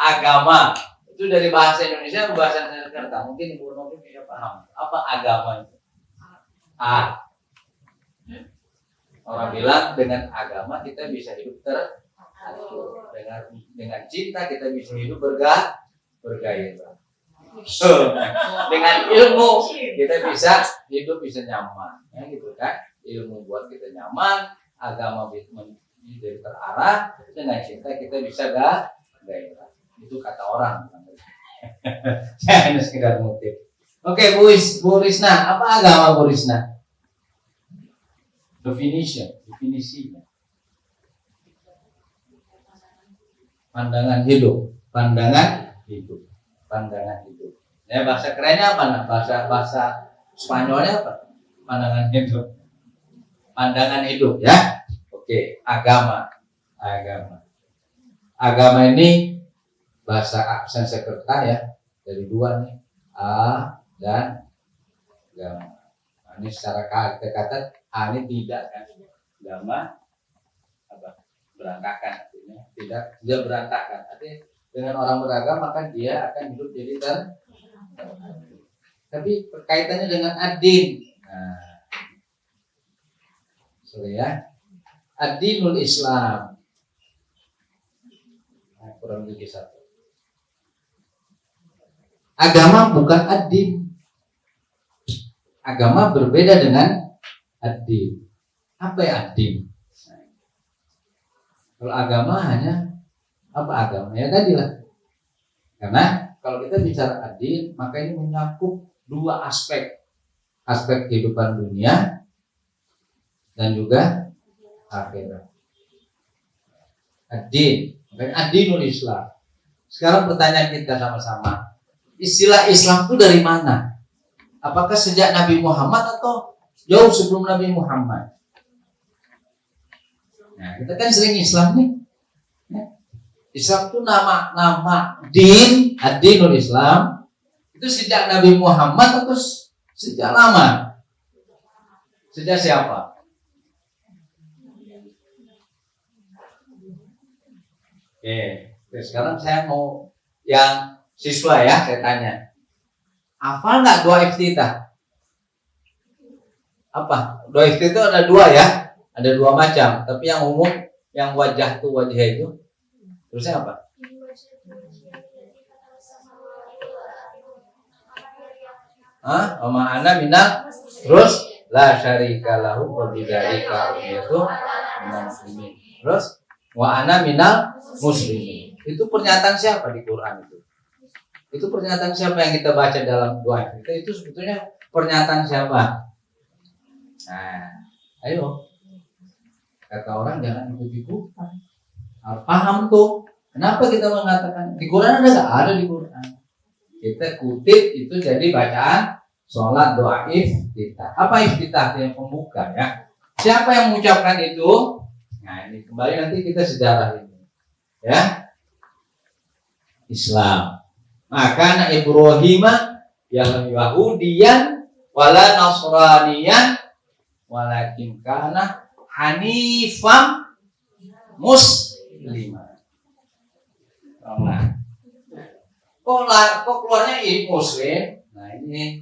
Agama itu dari bahasa Indonesia ke bahasa Sanskerta. Mungkin Ibu Novi bisa paham apa agama itu. Orang bilang dengan agama kita bisa hidup teratur. Dengan cinta kita bisa hidup bergairah. Dengan ilmu kita bisa hidup bisa nyaman, ya gitu kan? Ilmu buat kita nyaman, agama menjadi terarah, dengan cinta kita bisa gairah. Itu kata orang. Jangan sekedar motif. Oke, Bu Risna, apa agama Bu Risna? Definisinya. Pandangan hidup. Ya, bahasa kerennya apa? Nah, bahasa Spanyolnya apa? Pandangan hidup, ya. Oke, agama. Agama ini bahasa Sanskerta ya, dari dua nih, A dan agama. Ini secara kata A ini tidak kan, agama apa? Berantakan artinya, tidak berantakan. Artinya dengan orang beragama maka dia akan hidup jadi tapi kaitannya dengan ad-din. Nah, ya, ad-dinul Islam. Nah, kurang lebih satu. Agama bukan ad-din. Agama berbeda dengan ad-din. Apa ya ad-din? Kalau agama hanya apa agama? Ya tadi lah. Karena kalau kita bicara ad-din, maka ini mencakup dua aspek kehidupan dunia dan juga akhirat. Ad-din, ad-dinul Islam. Sekarang pertanyaan kita sama-sama, istilah Islam itu dari mana? Apakah sejak Nabi Muhammad atau jauh sebelum Nabi Muhammad? Nah, kita kan sering Islam nih. Islam itu nama din, ad-dinul Islam itu sejak Nabi Muhammad atau sejak lama? Sejak siapa? Oke, sekarang saya mau yang siswa ya, saya tanya. Hafal nggak doa iftitah? Apa? Doa iftitah ada dua ya, ada dua macam. Tapi yang umum, yang wajah itu, terusnya apa? Wa ana minal terus la syarika lahu wa bidzalika umirtu minal muslimin. Terus wa ana minal muslimin. Itu pernyataan siapa di Quran itu? Itu pernyataan siapa yang kita baca dalam doa kita? Itu sebetulnya pernyataan siapa? Nah, ayo. Kata orang jangan ikut-ikutan. Paham tuh. Kenapa kita mengatakan di Quran ada nggak? Ada di Quran. Kita kutip itu jadi bacaan sholat doa iftitah. Apa iftitah? Yang pembuka ya. Siapa yang mengucapkan itu? Nah ini kembali nanti kita sejarah ini ya. Islam. Maka Ibrahim yang Yahudiyan wala Nasraniyan walakin kana hanifam muslimah. Nah, kok keluarnya muslim? Nah ini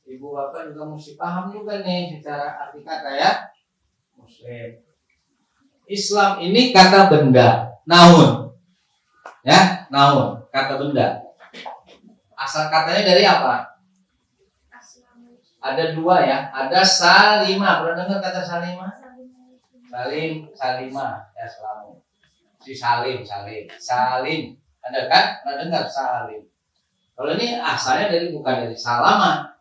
ibu bapak juga mesti paham juga nih secara arti kata ya. Muslim. Islam ini kata benda, naun. Ya, naun, kata benda. Asal katanya dari apa? Ada dua ya, ada salimah. Pernah dengar kata salimah? Salimah, ya selamu. Si salim. Ada kan? Pernah dengar salim? Kalau ini asalnya bukan dari salama,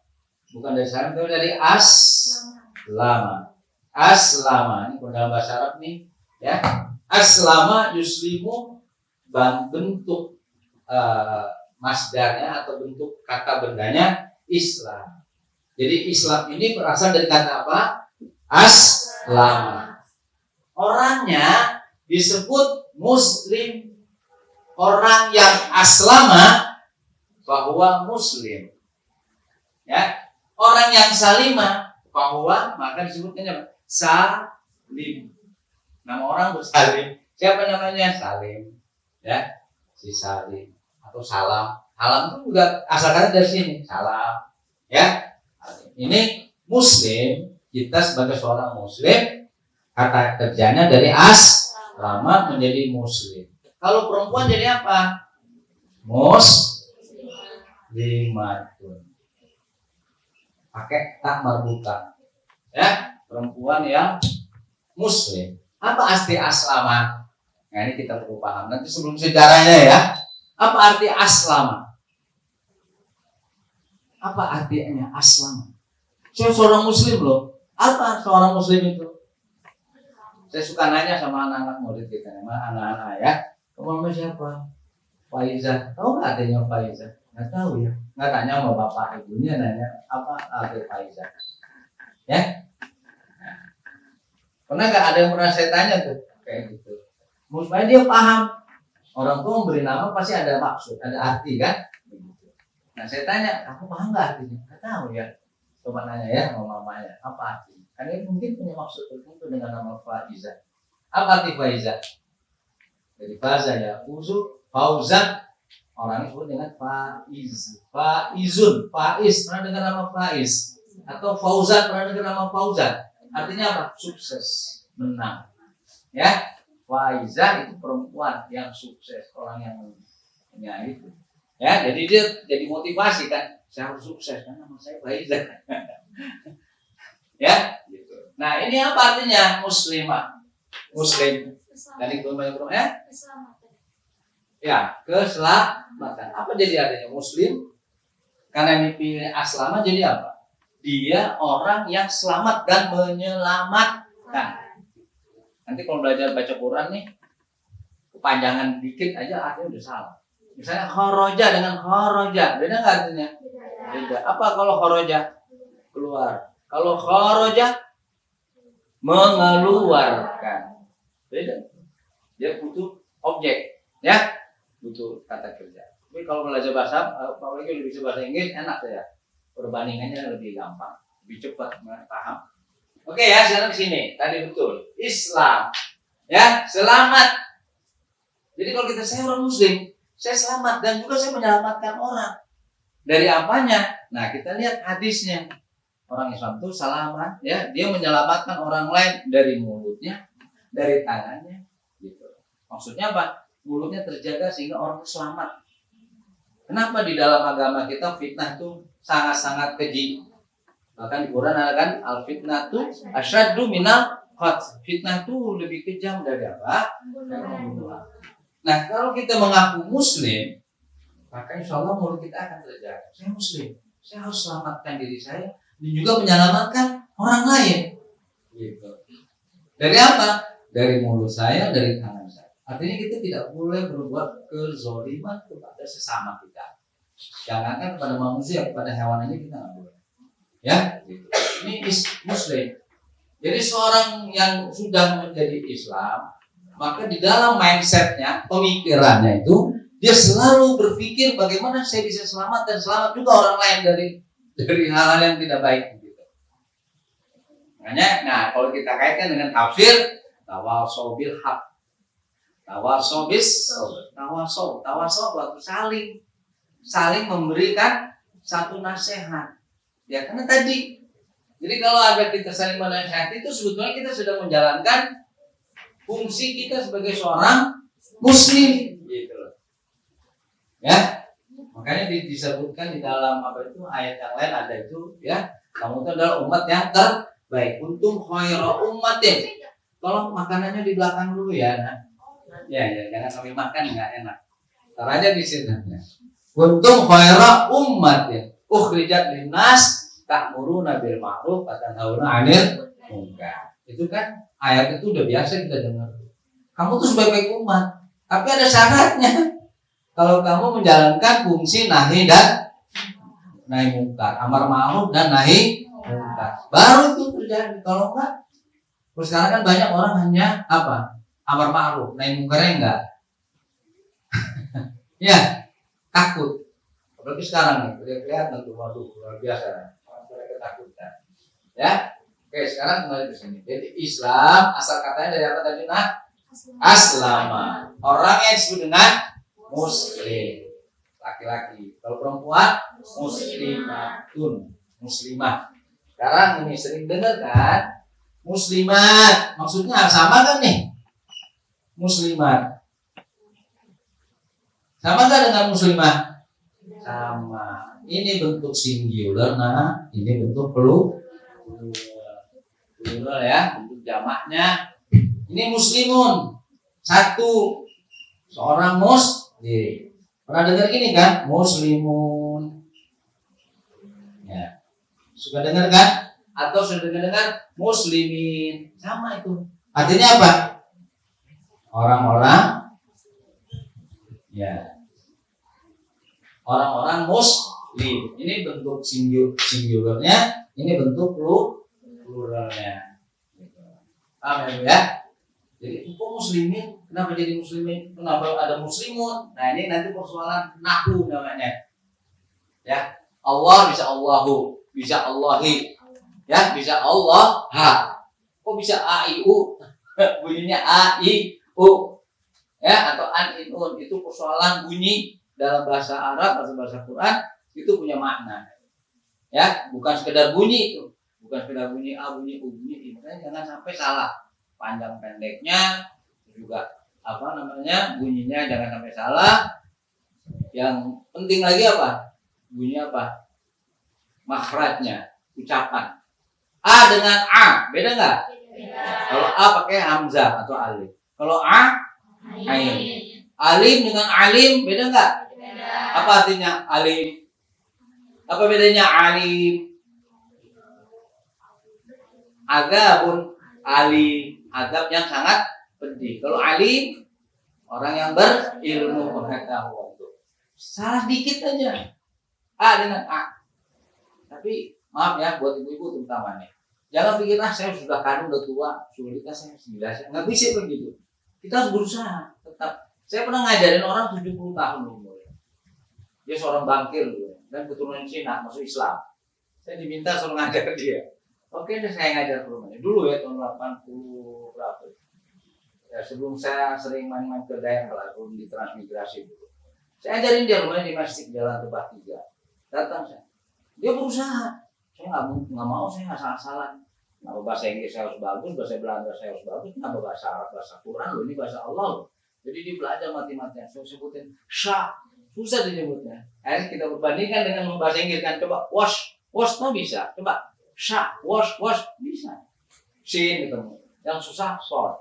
bukan dari salam, tapi dari aslama. Ini dalam bahasa Arab nih, ya. Aslama yuslimu, bentuk masdarnya atau bentuk kata bendanya Islam. Jadi Islam ini berasal dari kata apa? Aslama. Orangnya disebut Muslim. Orang yang aslama bahwa Muslim. Ya, orang yang salima bahwa maka disebutnya Salim. Nama orang bersalim. Siapa namanya? Salim. Ya. si salim atau salam. Salam itu juga asalnya dari sini, salam. Ya, ini muslim, kita sebagai seorang muslim, kata kerjanya dari aslama menjadi muslim. Kalau perempuan jadi apa? Muslimatun. Pakai tak marbuta. Ya, perempuan yang muslim. Apa arti aslama? Nah, ini kita perlu paham. Nanti sebelum sejarahnya ya. Apa arti aslama? Apa artinya aslama? Saya seorang muslim loh. Apa seorang muslim itu? Saya suka nanya sama anak-anak murid kita, sama anak-anak ya. Kamu nama siapa? Faizah. Tahu nggak artinya Faizah? Nggak tahu ya. Nggak tanya sama bapak ibunya, nanya apa arti Faizah. Ya. Pernah nggak ada yang pernah saya tanya tuh kayak gitu. Supaya dia paham. Orang tua memberi nama pasti ada maksud, ada arti kan? Nah saya tanya, kamu paham nggak artinya? Nggak tahu ya. Coba nanya ya sama mamanya, apa artinya? Karena mungkin punya maksud tertentu dengan nama Faizah. Apa arti Faizah? Jadi Faizah ya, Fauzan. Orang disebut dengan Faiz, Faizun, Faiz. Pernah dengar nama Faiz? Atau Fauzan, pernah dengar nama Fauzan? Artinya apa? Sukses, menang. Ya, Faizah itu perempuan yang sukses, orang yang punya itu. Ya, jadi dia jadi motivasi kan, saya harus sukses kan nama saya Faizah. Ya, gitu. Nah ini apa artinya muslimah? Muslim. Dari kelompok ya? Ya, keselamatan. Apa jadi artinya muslim? Karena ini pilih aslama jadi apa? Dia orang yang selamat dan menyelamatkan. Nanti kalau belajar baca Quran nih, kepanjangan dikit aja artinya udah salah. Misalnya kharaja dengan kharaja, beda nggak artinya? Beda. Apa kalau kharaja? Keluar. Kalau kharaja mengeluarkan. Beda. Dia butuh objek, ya, butuh kata kerja. Tapi kalau belajar bahasa, apalagi lebih bisa bahasa Inggris, enak ya. Perbandingannya lebih gampang, lebih cepat paham. Oke ya, sekarang sini. Tadi betul. Islam, ya, selamat. Jadi kalau saya orang Muslim, saya selamat dan juga saya menyelamatkan orang. Dari apanya? Nah, kita lihat hadisnya. Orang Islam itu selamat, ya, dia menyelamatkan orang lain dari mulutnya, dari tangannya, gitu. Maksudnya apa? Mulutnya terjaga sehingga orang itu selamat. Kenapa di dalam agama kita fitnah itu sangat-sangat keji? Bahkan di Quran ada kan al-fitnah itu asyaddu minal qatl. Fitnah itu lebih kejam dari apa? Nah, kalau kita mengaku muslim, maka insya Allah mulut kita akan terjaga. Saya muslim, saya harus selamatkan diri saya dan juga menyelamatkan orang lain. Gitu. Dari apa? Dari mulut saya, dari tangan saya. Artinya kita tidak boleh berbuat kezaliman kepada sesama kita. Jangankan kepada manusia, kepada hewan aja kita nggak boleh. Ya, gitu. Ini muslim. Jadi seorang yang sudah menjadi Islam, maka di dalam mindsetnya, pemikirannya itu, dia selalu berpikir bagaimana saya bisa selamat dan selamat juga orang lain dari hal-hal yang tidak baik. Gitu. Makanya, nah kalau kita kaitkan dengan tafsir, tawasau bil haq, tawasau waktu saling memberikan satu nasihat. Ya karena tadi, jadi kalau ada kita saling menasihati itu sebetulnya kita sudah menjalankan fungsi kita sebagai seorang muslim, gitu loh. Ya, makanya disebutkan di dalam apa itu ayat yang lain ada itu, ya, kamu itu adalah umat yang terbaik. Untung khairu ummatin. Tolong makanannya di belakang dulu ya, nah. Ya, jangan kami makan nggak enak. Tar aja di sini. Untung khairu ummatin. Ukhrijat linnas ta'muruna bil ma'ruf wa tanhauna 'anil munkar. Itu kan ayat itu udah biasa kita dengar. Kamu tuh sebaik-baik umat, tapi ada syaratnya. Kalau kamu menjalankan fungsi nahi munkar, amar ma'ruf dan nahi munkar, baru itu terjadi. Kalau enggak, terus sekarang kan banyak orang hanya apa? Amar ma'ruf, nahi munkarnya enggak. Ya, takut. Apalagi sekarang nih, kelihatan tuh, waduh, luar biasa. Mereka ketakutan. Ya, oke, sekarang kembali ke sini. Jadi Islam asal katanya dari apa tadi? Nah, aslama. Orang yang disebut dengan muslim. Laki-laki. Kalau perempuan muslimatun, muslimah. Sekarang ini sering dengar kan? Muslimat. Maksudnya sama kan nih? Muslimat. Sama kan dengan muslimah? Sama. Ini bentuk singular, nah ini bentuk plural ya, bentuk jamaknya. Ini muslimun, satu, seorang muslim. Pernah dengar gini kan? Muslimun. Ya. Suka dengar kan? Atau sudah dengar muslimin. Sama itu. Artinya apa? Orang-orang ya. Orang-orang muslim. Ini bentuk singularnya, ini bentuk pluralnya. Paham ya? Jadi kok muslimin? Kenapa jadi muslimin? Kenapa ada muslimun? Nah ini nanti persoalan nahwu namanya. Ya, Allah bisa Allahu, bisa Allahi, ya bisa Allah. Kok bisa A I U? Bunyinya A I U, ya atau an in un. Itu persoalan bunyi dalam bahasa Arab, bahasa Quran itu punya makna. Ya, bukan sekedar bunyi itu, bukan sekedar bunyi A, bunyi U, bunyi I. Makanya jangan sampai salah. Panjang pendeknya juga bunyinya jangan sampai salah. Yang penting lagi apa? Bunyi apa? Makhrajnya, ucapan. A dengan A beda nggak? Kalau A pakai hamzah atau alif. Kalau A ain. Alim dengan alim beda nggak? Apa artinya alim? Apa bedanya alim? Agabun alim. Adab yang sangat penting. Kalau alim, orang yang berilmu pengetahuan. Salah dikit aja. A dengan A. Tapi maaf ya buat ibu-ibu terutama nih. Jangan pikir saya sudah kandung, udah tua, sudah nikah saya masih biasa. Nggak bisa begitu. Kita harus berusaha tetap. Saya pernah ngajarin orang 70 tahun umurnya. Dia seorang bankir dan keturunan Cina, masuk Islam. Saya diminta suruh ngajar dia. Oke deh saya ngajar ke rumahnya. Dulu ya tahun 80 berapa. Ya sebelum saya sering main-main ke daerah lah, belum di transmigrasi dulu. Saya ajarin dia rumahnya di Masjid Jalan Tebak 3. Datang saya. Dia berusaha. Saya nggak mau, saya asal-asalan. Kenapa bahasa Inggris saya harus bagus, bahasa Belanda saya harus bagus, kenapa bahasa Arab, bahasa Quran loh, ini bahasa Allah loh. Jadi dia belajar mati-matian. Saya sebutin sya, susah disebutnya. Akhirnya kita berbandingkan dengan bahasa Inggris kan, coba wash no bisa, coba sya, wash bisa. Sin ketemu. Yang susah short,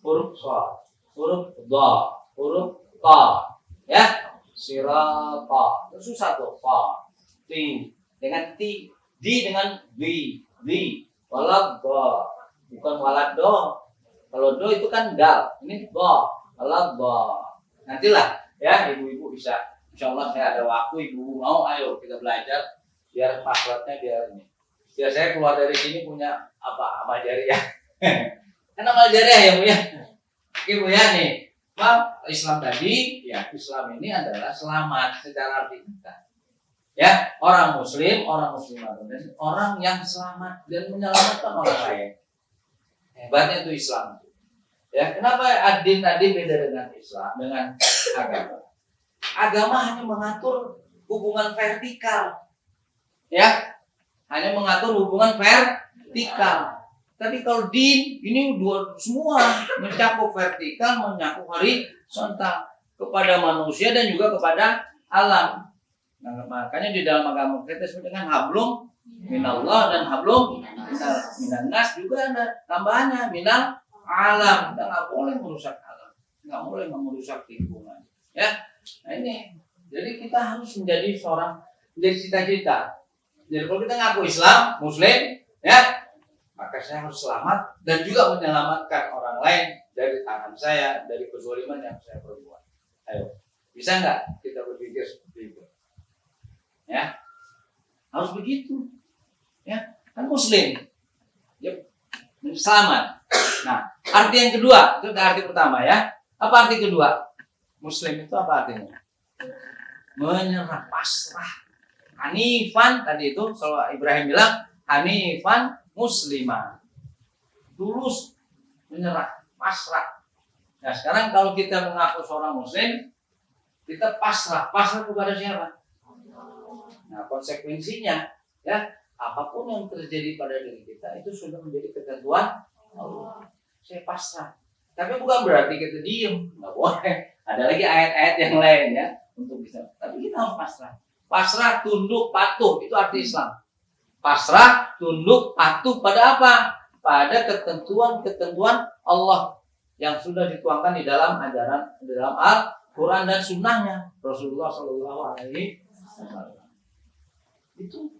huruf short, huruf dha, huruf ta, ya sirata. Itu susah tuh, fa, ti dengan ti, di dengan di, walad do, bukan walad do. Kalau do itu kan dal, ini do, walad do. Nantilah ya ibu-ibu bisa. Insyaallah saya ada waktu, ibu mau ayo kita belajar biar makhluknya biar ini. Biar saya keluar dari sini punya amal jariah. Kan amal jariah ya Bu ya. Oke Bu ya nih. Islam tadi ya, Islam ini adalah selamat secara arti kata. Ya, orang muslim, orang muslimah dan orang yang selamat dan menyelamatkan orang lain. Hebatnya itu Islam. Ya, kenapa adin tadi beda dengan Islam, dengan agama? Agama hanya mengatur hubungan vertikal. Ya, hanya mengatur hubungan vertikal. Tapi kalau din ini dua semua mencakup vertikal, mencakup horizontal kepada manusia dan juga kepada alam. Nah, makanya di dalam agama kita disebut dengan hablum minallah dan hablum minannas, juga ada tambahannya minal alam. Kita nggak boleh merusak alam, nggak boleh merusak lingkungan. Ya, nah ini. Jadi kita harus menjadi cita-cita. Jadi kalau kita ngaku Islam, Muslim, ya, maka saya harus selamat dan juga menyelamatkan orang lain dari tangan saya, dari kezaliman yang saya perbuat. Ayo, bisa nggak kita berpikir seperti itu? Ya, harus begitu. Ya, kan Muslim, ya, selamat. Nah, arti yang kedua itu arti pertama ya. Apa arti kedua? Muslim itu apa artinya? Menyerah, pasrah. Hanifan tadi itu kalau Ibrahim bilang hanifan muslimah, tulus, menyerah, pasrah. Nah sekarang kalau kita mengaku seorang muslim, Kita pasrah kepada siapa? Nah, konsekuensinya ya, apapun yang terjadi pada diri kita itu sudah menjadi ketentuan Allah. Saya pasrah. Tapi bukan berarti kita diem, nggak boleh. Ada lagi ayat-ayat yang lain ya untuk bisa. Tapi kita harus pasrah. Pasrah, tunduk, patuh, itu arti Islam. Pasrah, tunduk, patuh pada apa? Pada ketentuan-ketentuan Allah yang sudah dituangkan di dalam ajaran, di dalam Al-Quran dan Sunnahnya Rasulullah Shallallahu Alaihi Wasallam. Itu.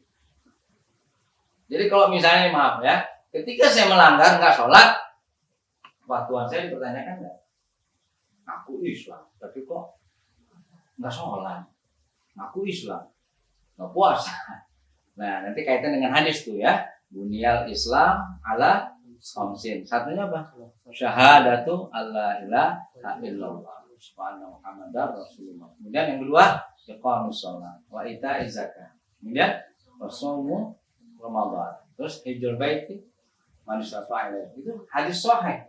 Jadi kalau misalnya maaf ya, ketika saya melanggar nggak sholat, Tuhan saya dipertanyakan nggak? Aku Islam, tapi kok nggak sholat? Aku Islam, nggak puasa. Nah, nanti kaitan dengan hadis tuh ya. Bunyal Islam ala khamsin. Satunya apa? Syahadatu alla ilaha illallah wa anna Muhammadar Rasulullah. Kemudian yang kedua, iqamus shalah wa ita'iz zakah. Kemudian wasaumu Ramadan. Terus hijrul baiti man istata'a ilaihi. Itu hadis sahih.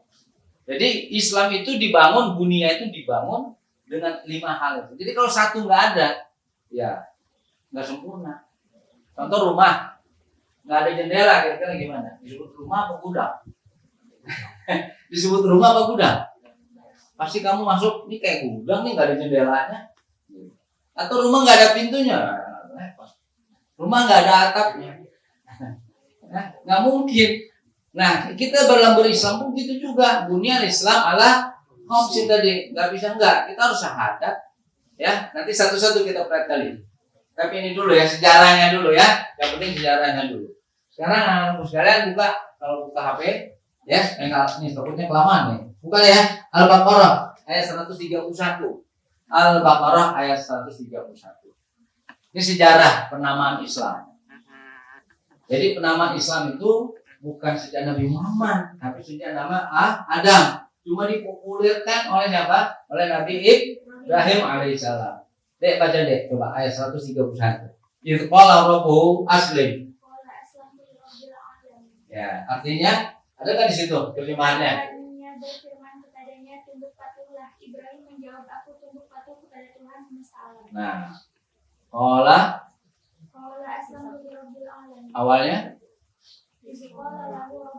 Jadi Islam itu dibangun, dunia itu dibangun dengan 5 hal itu. Jadi kalau satu nggak ada, ya nggak sempurna. Contoh rumah, nggak ada jendela, kira-kira gimana? Disebut rumah apa gudang? Disebut rumah apa gudang? Pasti kamu masuk, ini kayak gudang nih, nggak ada jendelanya. Atau rumah nggak ada pintunya, rumah nggak ada atapnya, nggak mungkin. Nah, kita dalam berislam pun gitu juga. Bunyal Islam ala khamsin tadi, nggak bisa nggak. Kita harus syahadat, ya. Nanti satu-satu kita pelajari. Tapi ini dulu ya, sejarahnya dulu ya. Yang penting sejarahnya dulu. Sekarang anak-anakku sekalian buka, kalau buka HP, ya, ini takutnya kelamaan nih. Buka ya, Al-Baqarah ayat 131. Al-Baqarah ayat 131. Ini sejarah penamaan Islam. Jadi penamaan Islam itu bukan sejak Nabi Muhammad, tapi sejak nama Adam. Cuma dipopulerkan oleh siapa? Oleh Nabi Ibrahim alaihissalam. Dek baca dek, coba ayat 131. Idz qala rabbuhu aslim. Ya, artinya ada kan di situ terjemahannya? Berfirman kepadanya, tunduk patuhlah. Ibrahim menjawab, aku tunduk patuh kepada Tuhan semesta alam. Nah, qala aslamtu lirabbil alamin. awalnya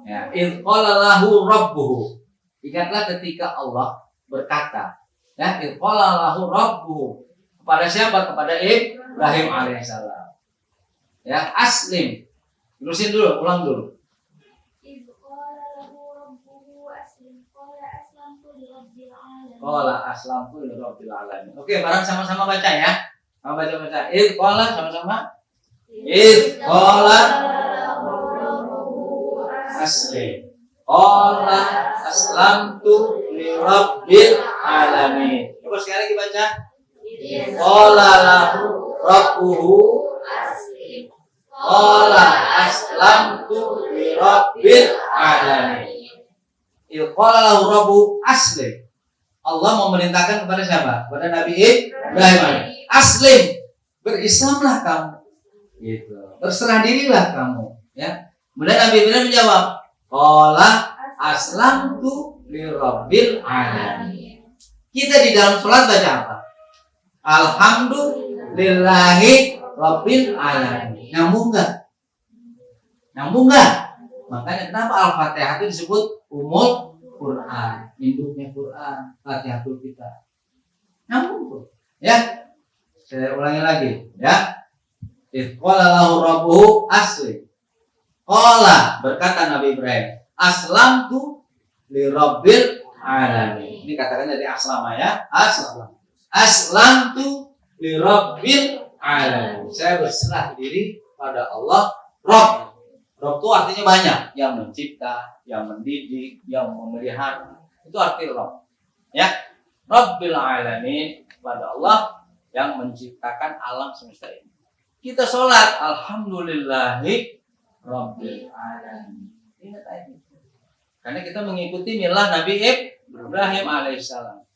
Ya, idz qala lahu rabbuhu. Ingatlah ketika Allah berkata, ya, idz qala lahu rabbuhu. Kepada siapa? Kepada Ibrahim alaihissalam. Ya, aslim. Terusin dulu, ulang dulu. Qala aslamtu lirabbil alamin. Oke, bareng sama-sama baca ya. Sama baca. Qala sama-sama. Qala aslim. Qala aslamtu lirabbil alamin. Coba sekali lagi baca. Qala lahu rabbuhu aslim. Qala aslamtu lirabbil alamin. Qala lahu rabbuhu aslim. Allah memerintahkan kepada siapa? Kepada Nabi Ibrahim. Aslim, berislamlah kamu. Gitu. Berserah dirilah kamu. Ya. Kemudian Nabi Ibrahim menjawab, qala aslamtu lirabbil alamin. Kita di dalam sholat baca apa? Alhamdulillahi rabbil alamin. Nyambung nggak? Makanya kenapa Al-Fatihah itu disebut umul Quran, induknya Quran, Fatihatul kita. Nyambung tuh. Ya. Saya ulangi lagi, ya. Qala lahu rabbuhu aslim. Qala, berkata Nabi Ibrahim, aslamtu lirabbil alamin. Ini katakan dari aslama ya. Aslamtu lirabbil alamin. Saya berserah diri pada Allah Rabb. Rabb itu artinya banyak, yang mencipta, yang mendidik, yang memelihara. Itu arti Rabb. Ya, Rabbil alamin, pada Allah yang menciptakan alam semesta ini. Kita sholat, alhamdulillahi rabbil alamin. Ingat aja. Karena kita mengikuti milah Nabi Ibrahim alaihissalam.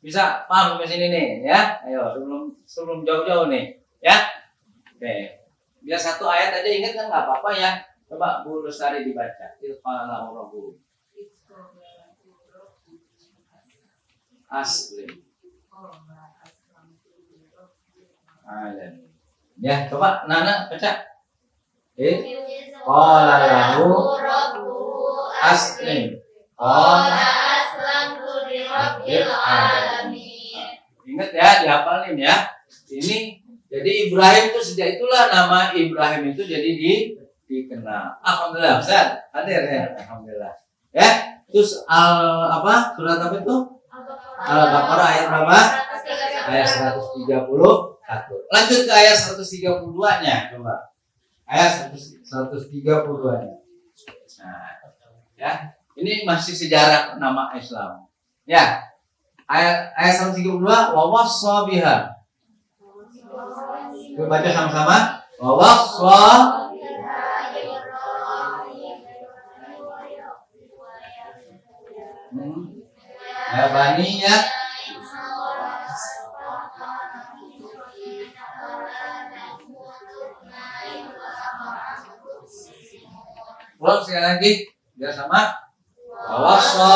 Bisa paham sampai sini nih, ya? Ayo, sebelum jauh-jauh nih, ya. Oke. Biar satu ayat aja ingat kan nggak apa-apa ya. Coba Bu Lestari dibaca. Qala rabbuhu aslim. alamin. Ya, coba Nana baca. Qala lahu aslim. Qala aslamtu lirabbil alamin. Ingat ya, dihafalin ya. Ini jadi Ibrahim itu sejak itulah nama Ibrahim itu jadi dikenal. Alhamdulillah, Ustaz. Hadir ya. Alhamdulillah. Ya, terus surat apa itu? Al-Baqarah ayat berapa? Ayat 131. Lanjut ke ayat 132-nya, coba. Ayat 132-nya. Nah, ya. Ini masih sejarah nama Islam. Ya. Ayat 132 wa wassa biha. Kita baca sama-sama. Wa wassa ya baniya ulang sekali lagi biar sama. Wa wassa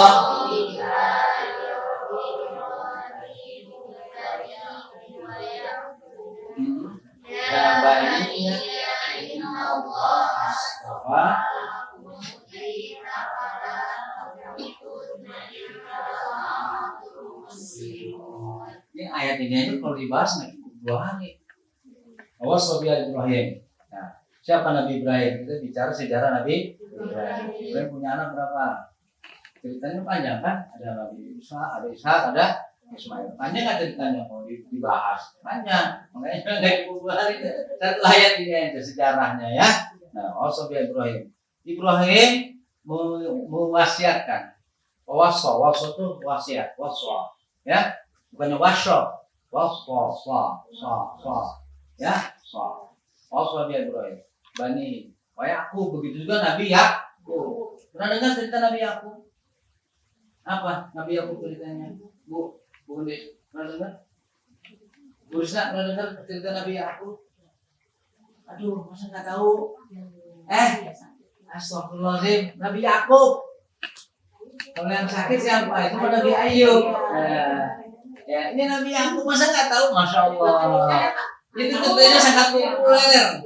ya baniya astawa. Ini ayat ini aja kalau dibahas nggak cukup 2 hari. Awas Sobiya Ibrahim. Nah, siapa Nabi Ibrahim? Kita bicara sejarah Nabi Ibrahim. Ibrahim punya anak berapa? Ceritanya panjang kan? Ada Nabi Isa, ada Ishak, ada Ismail. Panjang nggak ceritanya kalau dibahas? Panjang. Makanya nggak cukup 2 hari. Satu ayat ini aja sejarahnya ya. Nah, Awas Sobiya Ibrahim. Ibrahim mewasiatkan. Wasa itu wasiat, wasa. Ya, bukannya wasya, ya, wasa dia Ibrahim, Bani, Yakub, begitu juga Nabi Yakub. Pernah dengar cerita Nabi Yakub? Apa Nabi Yakub ceritanya? Bu Undis, pernah dengar? Bu Risna pernah dengar cerita Nabi Yakub? Aduh, masa nggak tahu? Astagfirullahaladzim, Nabi Yakub. Kalau yang sakit siapa? Itu Nabi Ayub. Ya, ini Nabi Yakub masa nggak tahu? Masya Allah. Itu ceritanya sangat populer.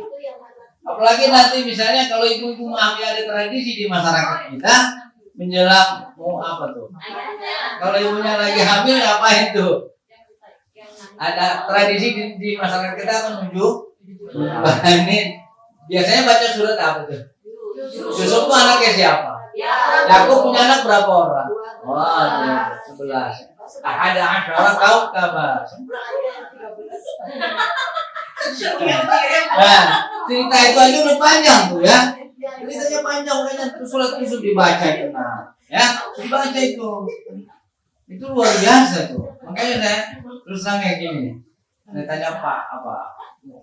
Apalagi nanti misalnya kalau ibu-ibu memahami ada tradisi di masyarakat kita menjelang mau apa tuh? Kalau ibunya lagi hamil ngapain tuh? Ada tradisi di masyarakat kita menuju ini biasanya baca surat apa tuh? Yusuf itu anaknya siapa? Yakub punya anak berapa orang? Wah, 11. Ada orang tahu kabar. Nah, cerita itu aja udah panjang tuh ya. Ceritanya panjang, makanya surat Yusuf dibaca itu. Nah, ya, dibaca itu. Itu luar biasa tuh. Makanya saya terus terang kayak gini. Saya tanya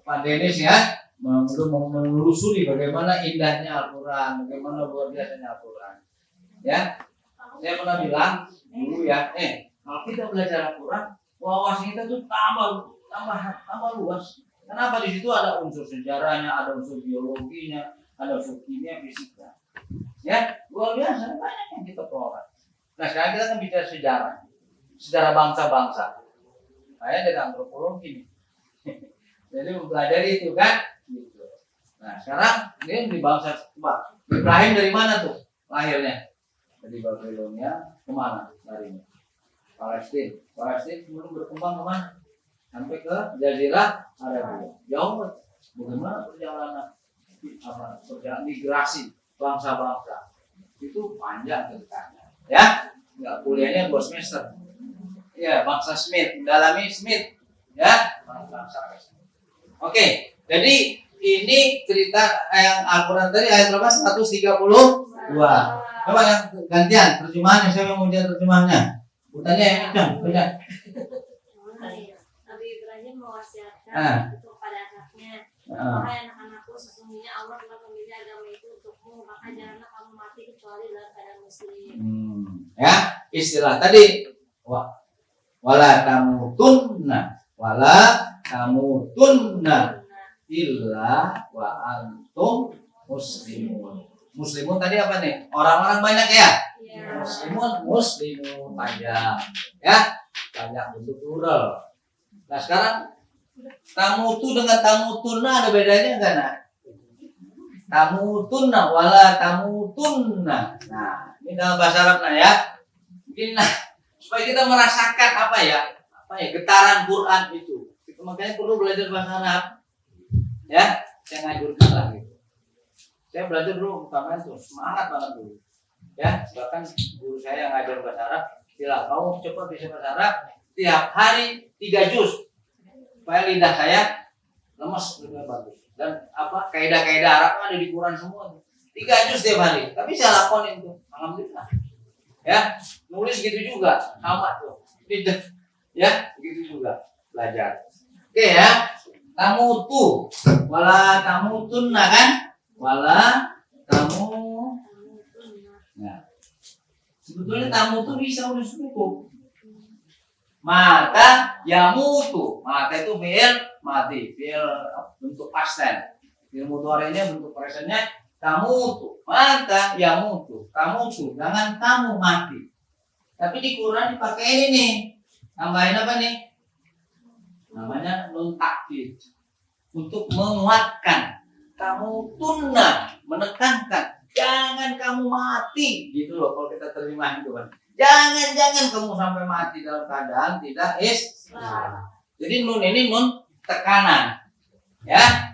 Pak Denis ya, menelusuri bagaimana indahnya Al-Quran, bagaimana luar biasanya Al-Quran. Ya, saya pernah bilang dulu ya, kalau kita belajar Al-Quran, wawasan kita tuh tambah luas. Kenapa? Di situ ada unsur sejarahnya, ada unsur biologinya, ada unsur kimia, fisika. Ya, luar biasa, banyak yang kita peroleh. Nah, sekarang kita akan bicara sejarah bangsa-bangsa. Saya dari antropologi nih. Jadi mempelajari itu kan. Gitu. Nah, sekarang ini di bangsa Ibrahim dari mana tuh lahirnya? Dari Babilonia kemana larinya? Palestina kemudian berkembang kemana? Sampai ke Jazirah Arabia. Jauh. Bagaimana perjalanan migrasi bangsa-bangsa? Itu panjang ceritanya. Ya, nggak kuliahnya 2 semester. Ya, bangsa Smith, mendalami Smith. Ya, bangsa Smith. Oke, jadi ini cerita yang Al-Quran tadi ayat berapa? 132. Coba yang gantian terjemahannya, siapa yang mau lihat terjemahannya? Butanya yang kencang. Nabi Ibrahim mewasiatkan itu kepada anaknya, wahai anak-anakku, sesungguhnya Allah telah memilih agama itu untukmu, maka janganlah kamu mati kecuali dalam keadaan muslim. Ya, istilah tadi wala tamutunna illa wa antum muslimun. Muslimun tadi apa nih? Orang-orang banyak ya? Muslimun panjang. Ya, banyak bentuk plural. Nah, sekarang Tamutu dengan tamutunna ada bedanya enggak, Nak? Tamutunna wala tamutunna. Nah, ini dalam bahasa Arab ya. Mungkin supaya kita merasakan apa ya getaran Quran itu. Makanya perlu belajar bahasa Arab. Ya, saya ngajurkan lah gitu. Saya belajar dulu pertama itu semangat banget dulu. Ya, bahkan guru saya yang ngajar bahasa Arab, bila kamu coba bisa bahasa Arab tiap hari 3 juz. Supaya lidah saya lemes lebih bagus. Dan kaidah-kaidah Arab ada di Quran semua. 3 juz tiap hari. Tapi saya lakonin tuh. Alhamdulillah. Ya, nulis gitu juga sama tuh. Ya, begitu juga belajar. Oke ya. Tamutu wala tamutunna kan? Wala tamu. Nah. Sebetulnya tamutu bisa udah cukup. Mata yamutu. Mata itu fi'il mati, fi'il bentuk past tense. Fi'il mudhari'nya bentuk presentnya tamutu. Mata yamutu. Tamutu, jangan kamu mati. Tapi di Quran dipakai ini nih. Tambahin apa nih? Namanya nun takkid. Untuk menguatkan. Kamu tunna, menekankan. Jangan kamu mati. Gitu loh kalau kita terjemahin itu kan. Jangan kamu sampai mati dalam keadaan tidak Islam. Jadi nun ini nun tekanan. Ya.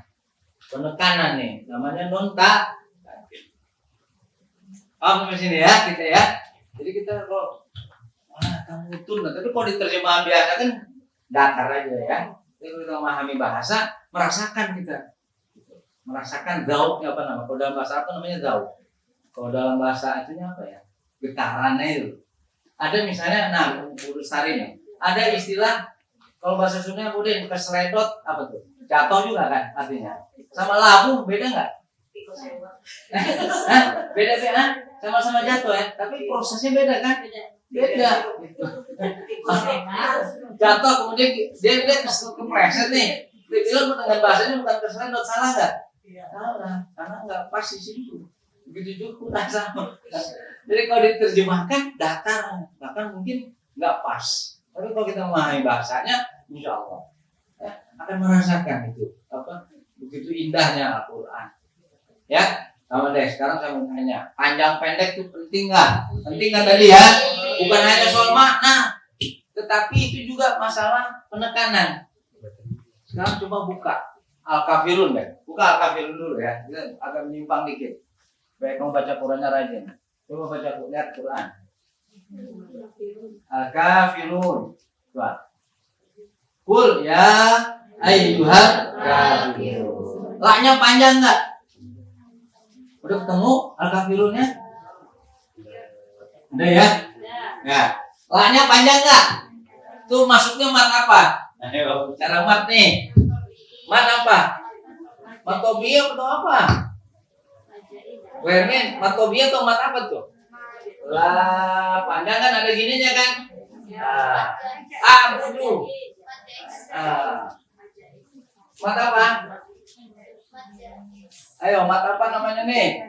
Penekanan nih. Namanya nun takkid. Paham sampai sini ya kita ya. Jadi kita kalau kamu tunna, tapi kalau diterjemahan biasa kan datar aja ya. Jadi kita memahami bahasa, merasakan kita. Merasakan zauknya apa nama? Kalau dalam bahasa apa namanya zauk? Kalau dalam bahasa itunya apa ya? Getarannya itu. Ada misalnya, urus tari nih. Ada istilah kalau bahasa Sunda kemudian keseledot apa tuh? Jatuh juga kan artinya. Sama labu beda nggak? Beda. Sama-sama jatuh ya, tapi prosesnya beda kan? Beda. Jatuh kemudian dia kepreset nih. Dia bilang dengan bahasanya bukan keseledot, salah nggak? Salah, karena nggak pas di situ. Begitu juga sama. Jadi kalau diterjemahkan datar, bahkan mungkin nggak pas. Tapi kalau kita memahami bahasanya, insya Allah ya, akan merasakan itu begitu indahnya Al-Quran. Ya, sama deh. Sekarang saya mau tanya, panjang pendek itu penting nggak? Penting kan tadi ya? Bukan hanya soal makna, tetapi itu juga masalah penekanan. Sekarang coba buka Al-Kafirun deh. Buka Al-Kafirun dulu ya. Kita agak menyimpang dikit. Baik kamu baca Qurannya rajin. Coba lihat Quran. Al-Kafirun. Coba. Qul ya ayyuhal kafirun. Laknya panjang enggak? Udah ketemu Al-Kafirunnya? Udah ya? Ya. Laknya panjang enggak? Tuh masuknya mat apa? Ayo, cara mat nih. Mat apa? Mat tobiyah atau apa? Wermin, mat tobiyah atau mat apa tuh? Lah, panjang kan ada gininya kan? Abudu. Mat apa? Ayo, mat apa namanya nih?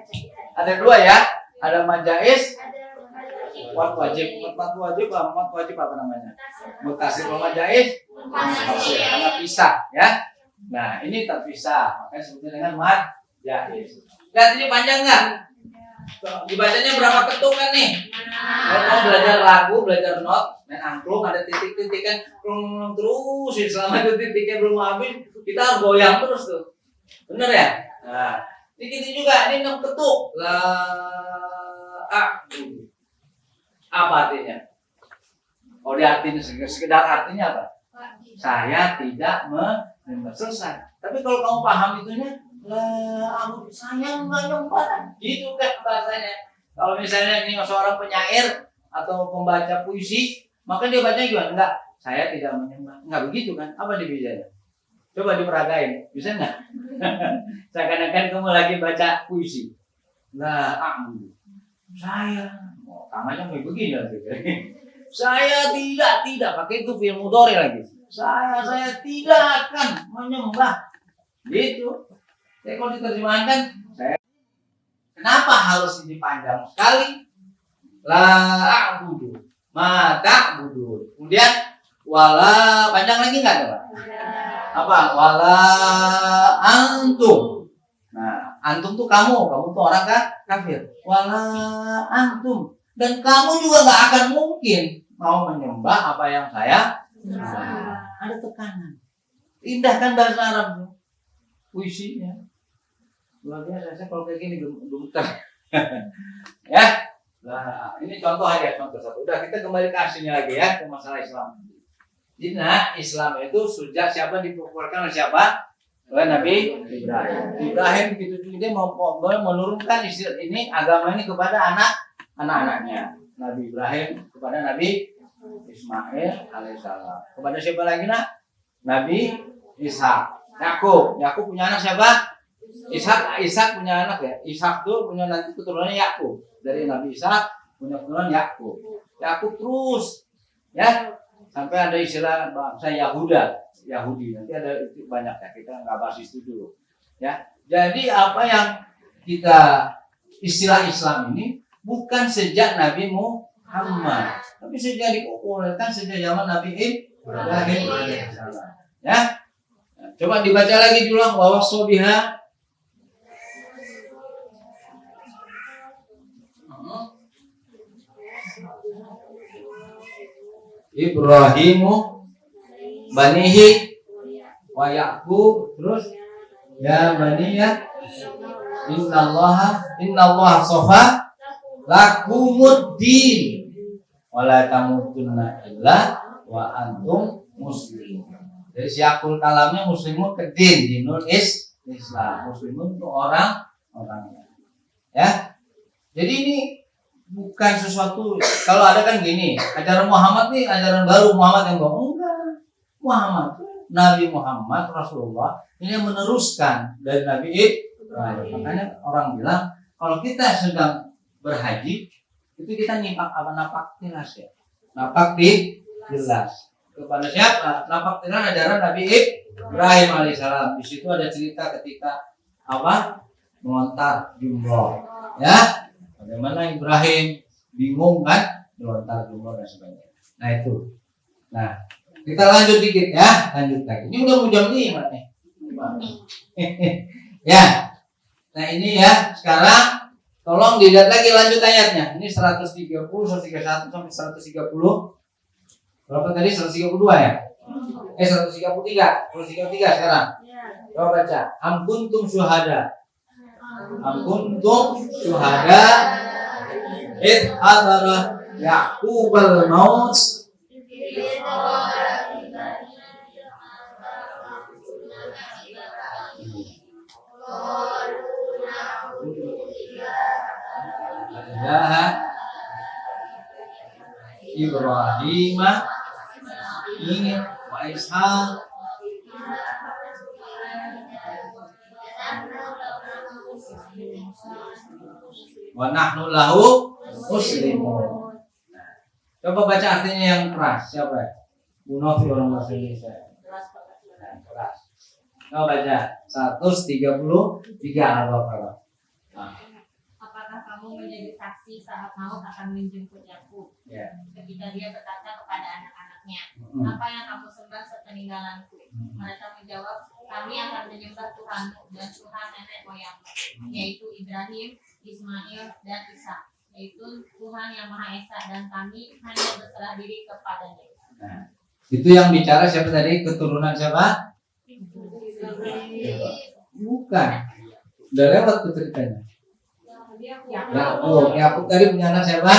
Ada 2 ya? Ada mat jaiz, mat wajib. Mat wajib apa namanya? Mutasir mat jaiz, sangat pisah ya. Nah, ini terpisah, makanya sebutnya dengan mat jaiz. Lihat ini panjang nggak? Dibacanya berapa ketukan nih? Kalau mau belajar lagu, belajar not, main angklung, ada titik-titik kan, terus selama itu titiknya belum habis, kita harus goyang terus tuh, bener ya? Nah, ini juga, ini 6 ketuk. Apa artinya? Oh, diartinya sekedar artinya apa? Saya tidak selesai. Tapi kalau kamu paham itunya, saya nggak nyembah, gitu kan bahasanya. Kalau misalnya ini seorang penyair atau pembaca puisi, maka dia baca juga enggak, saya tidak menyembah, enggak begitu kan? Apa dia bisanya? Coba diperagain, bisa enggak? Seakan-akan kamu lagi baca puisi. Saya, tangannya mau begini lagi. Saya tidak pakai itu fi'il mudhari lagi. Saya tidak akan menyembah, gitu. Jadi kalau diterjemahkan, kenapa harus ini panjang sekali? La a'budu, ma ta'budu. Kemudian wala panjang lagi nggak, Pak? Apa? Wala antum. Nah, antum tuh kamu tuh orang kan kafir. Wala antum. Dan kamu juga nggak akan mungkin mau menyembah apa yang saya. Nah, ada tekanan. Indah kan bahasa Arab tuh. Puisinya. Luar biasa. Saya kalau kayak gini gemeter. Ya. Nah, ini contoh aja, contoh satu. Udah, kita kembali ke aslinya lagi ya, ke masalah Islam. Jadi, nah, Islam itu sejak siapa dipopulerkan oleh siapa? Oleh Nabi Ibrahim. Ibrahim gitu dia mau menurunkan ini agama ini kepada anak-anaknya. Nabi Ibrahim kepada Nabi Ismail alaihissalam. Kepada siapa lagi nak? Nabi Ishak. Yakub punya anak siapa? Ishak punya anak ya. Ishak tuh punya nanti keturunannya Yakub. Dari Nabi Ishak punya keturunan Yakub. Yakub terus ya sampai ada istilah bangsa Yahudi. Nanti ada itu banyak ya, kita nggak bahas itu dulu. Ya. Jadi apa yang kita istilah Islam ini bukan sejak Nabi Muhammad, tapi sejak dipopulerkan sejak zaman Nabi Ibrahim alaihissalam. Ya. Coba dibaca lagi dulu bahwa sobiha Ibrahimu banihi wa Yaqub terus ya baniya innallaha sofa lakumuddin wala tamutunna illa wa antum muslimun. Jadi siakul kalamnya muslimun kedin dinul Islam. Muslimun itu orang-orangnya. Ya. Jadi ini bukan sesuatu, kalau ada kan gini, ajaran Muhammad nih ajaran baru, Muhammad yang bohong. Enggak. Nabi Muhammad Rasulullah ini yang meneruskan dari Nabi Ibrahim. Makanya orang bilang kalau kita sedang berhaji itu kita nyimak apa napak tilas ya. Napak tilas. Kepada siapa? Napak tilas ajaran Nabi Ibrahim alaihissalam. Di situ ada cerita ketika apa? Melontar jumroh. Ya. Bagaimana Ibrahim bingung kan melontar jumroh dan sebagainya. Nah itu. Nah kita lanjut dikit ya, lanjut lagi. Ini udah mau jam 5 nih. Ya. Nah ini ya sekarang tolong dilihat lagi lanjut ayatnya. Ini 130, 131 sampai 130. Berapa tadi? 132 ya? 133 sekarang. Coba baca. Am kuntum syuhada. Am kuntum syuhada id hadara Ya'qubal maut ilaha Ibrahim wa Ishaq wa nahnu lahu muslimun. Coba baca artinya yang keras. Siapa? Munafi orang bahasa Indonesia. Keras. Coba baca 133 Al-Baqarah. Apakah kamu menjadi saksi saat maut akan menjemput Yakub? Ya. Ketika dia berkata kepada anak-anaknya, apa yang kamu sembah sepeninggalanku? Mereka menjawab, kami akan menyembah Tuhanmu dan Tuhan nenek moyangmu, yaitu Ibrahim, Ismail, dan Ishak, yaitu Tuhan yang Maha Esa, dan kami hanya berserah diri kepadanya. Nah, itu yang bicara siapa tadi? Keturunan siapa? Bukan. Udah lewat tuh ceritanya. Yakub tadi punya anak siapa?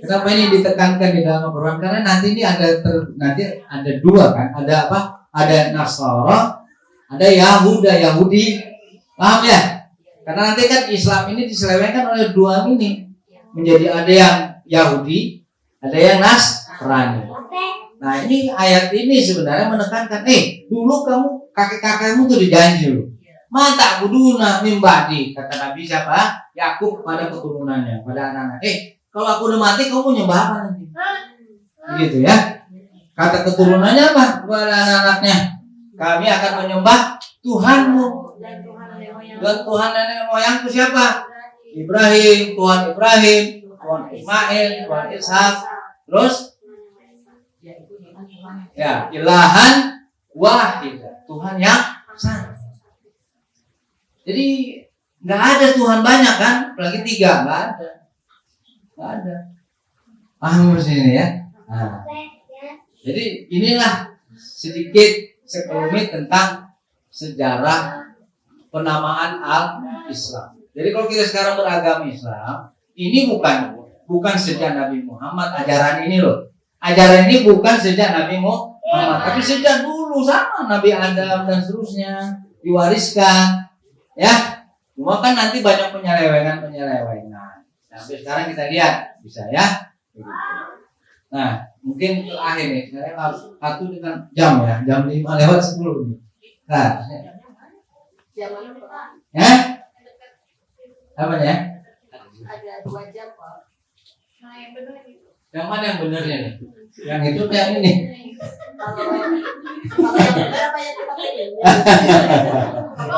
Kenapa ini ditekankan di dalam Al-Quran? Karena nanti ini ada dua kan? Ada apa? Ada Nasara, ada Yahudi. Paham ya? Karena nanti kan Islam ini diselewengkan oleh dua ini. Menjadi ada yang Yahudi, ada yang Nasrani. Nah ini ayat ini sebenarnya menekankan, dulu kamu kakek-kakekmu tuh dijanji loh. Mata buduna mimbadi, kata Nabi siapa? Yakub pada keturunannya, pada anak-anak. Kalau aku udah mati, kamu nyembah apa nanti? Begitu ya. Kata keturunannya apa? Kepada anak-anaknya, kami akan menyembah Tuhanmu dan Tuhan nenek moyangku siapa? Ibrahim, Tuhan Ismail, Tuhan Ishak, terus ya ilahan wahidah, Tuhan yang satu. Jadi nggak ada Tuhan banyak kan, apalagi 3, nggak ada. Paham sini ya. Nah, jadi inilah sedikit sekelumit tentang sejarah penamaan al-Islam. Jadi kalau kita sekarang beragama Islam, ini bukan sejak Nabi Muhammad ajaran ini loh. Ajaran ini bukan sejak Nabi Muhammad, tapi sejak dulu sama Nabi Adam dan seterusnya diwariskan. Ya, cuma kan nanti banyak penyelewengan. Nah, sampai sekarang kita lihat bisa ya. Nah, mungkin terakhir nih, saya harus satu dengan jam ya, jam 5:10 nih. Nah, ya, apa ya? Ada 2 jam Pak. Nah, yang benar itu. Yang mana yang benernya nih? Yang itu yang ini? Kalau yang benar apa yang kita pilih?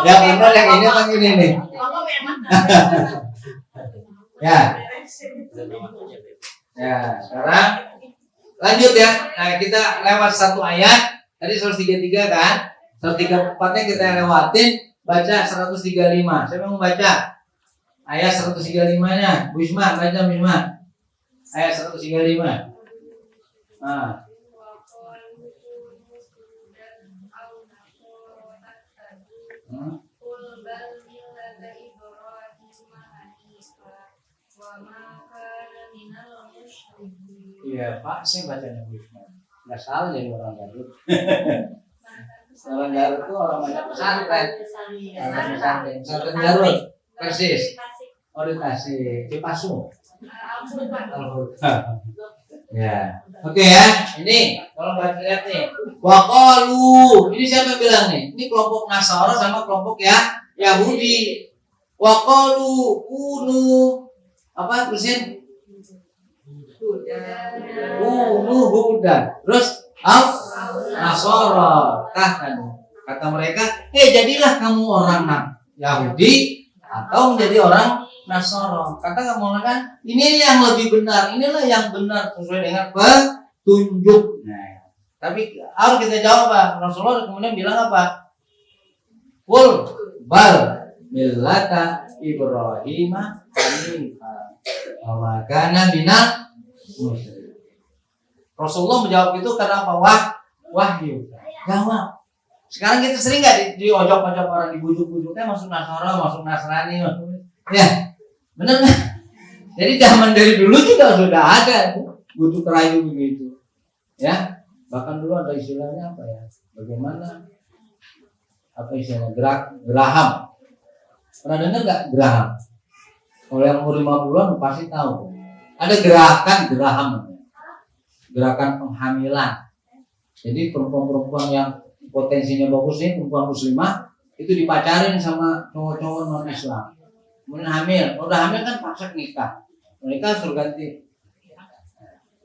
Yang bener yang ini apa yang ini nih? Ya. Ya, sekarang lanjut ya. Nah, kita lewat satu ayat. Tadi 133 kan? 134-nya kita lewatin. Baca 135. Saya mau baca ayat 135-nya. Bu Isma, baca Bu Isma. Ayat 135. Nah. Iya Pak, saya bacanya Bu Isma. Nggak salah jadi orang Garut. Orang Garut itu orang banyak pesantren. Orang pesantren. Pesantren Garut. Persis. Orientasi Cipasu. Ya. Oke ya. Ini kalau baca lihat nih. Waqalu. Ini siapa yang bilang nih? Ini kelompok Nasara sama kelompok ya Yahudi. Waqalu kunu apa tulisin? Hudan. Terus Nasara. Kata mereka, jadilah kamu orang Yahudi atau menjadi orang Nasara. Kata kamu kan, ini yang lebih benar. Inilah yang benar sesuai dengan petunjuk. Nah, tapi harus kita jawab Pak. Rasulullah kemudian bilang apa? Qul bal millata Ibrahim hanifan wa ma kana minal musyrikin. Rasulullah menjawab itu karena apa? Wahyu. Jawab. Sekarang kita sering nggak diojok-ojok orang, dibujuk-bujuknya masuk Nasara, masuk Nasrani, ya, benar nggak? Jadi zaman dari dulu juga sudah ada bujuk rayu begitu, ya. Bahkan dulu ada istilahnya apa ya? Bagaimana? Apa istilahnya? Geraham. Pernah dengar nggak geraham? Kalau yang umur 50-an pasti tahu. Ada geraham. Gerakan penghamilan. Jadi perempuan-perempuan yang potensinya bagus nih, perempuan muslimah itu dipacarin sama cowok-cowok non Islam. Kemudian hamil, udah hamil kan paksa nikah. Mereka suruh ganti.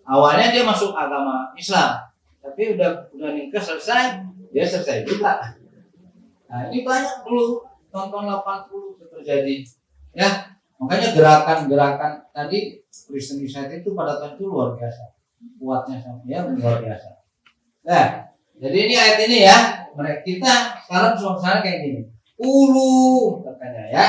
Awalnya dia masuk agama Islam, tapi udah nikah selesai, dia selesai juga. Nah, ini banyak dulu tahun 80 terjadi. Ya, makanya gerakan-gerakan tadi Kristen Society itu pada tahun itu luar biasa. Kuatnya sama ya luar biasa. Nah, jadi ini ayat ini ya, mereka kita sekarang suasana kayak gini. Ulu katanya ya.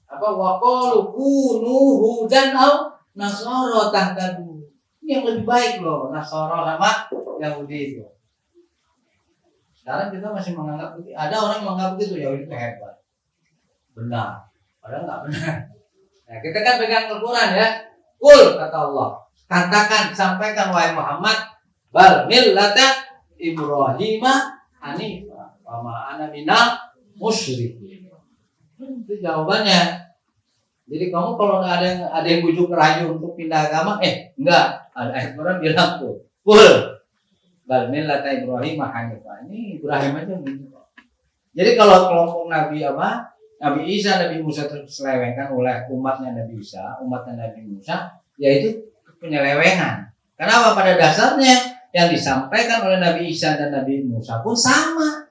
Apa waqalu kunu hudan au nasara tahtadu. Ini yang lebih baik loh, Nasara sama Yahudi itu. Sekarang kita masih menganggap ada orang yang menganggap begitu, Yahudi itu hebat. Benar. Padahal enggak benar. Nah, kita kan pegang Al-Qur'an ya. Qul kata Allah. Katakan, sampaikan wahai Muhammad, bal millata Ibrahim hanifa wa ma ana minal musyrikin. Itu jawabannya. Jadi kamu kalau ada yang bujuk rayu untuk pindah agama, enggak. Ada ayat Quran bilang tuh, qul bal millata Ibrahim hanifa. Ini Ibrahim aja gitu. Jadi kalau kelompok Nabi Isa, Nabi Musa terselewengkan oleh umatnya Nabi Isa, umatnya Nabi Musa, yaitu penyelewengan. Kenapa? Pada dasarnya yang disampaikan oleh Nabi Isa dan Nabi Musa pun sama.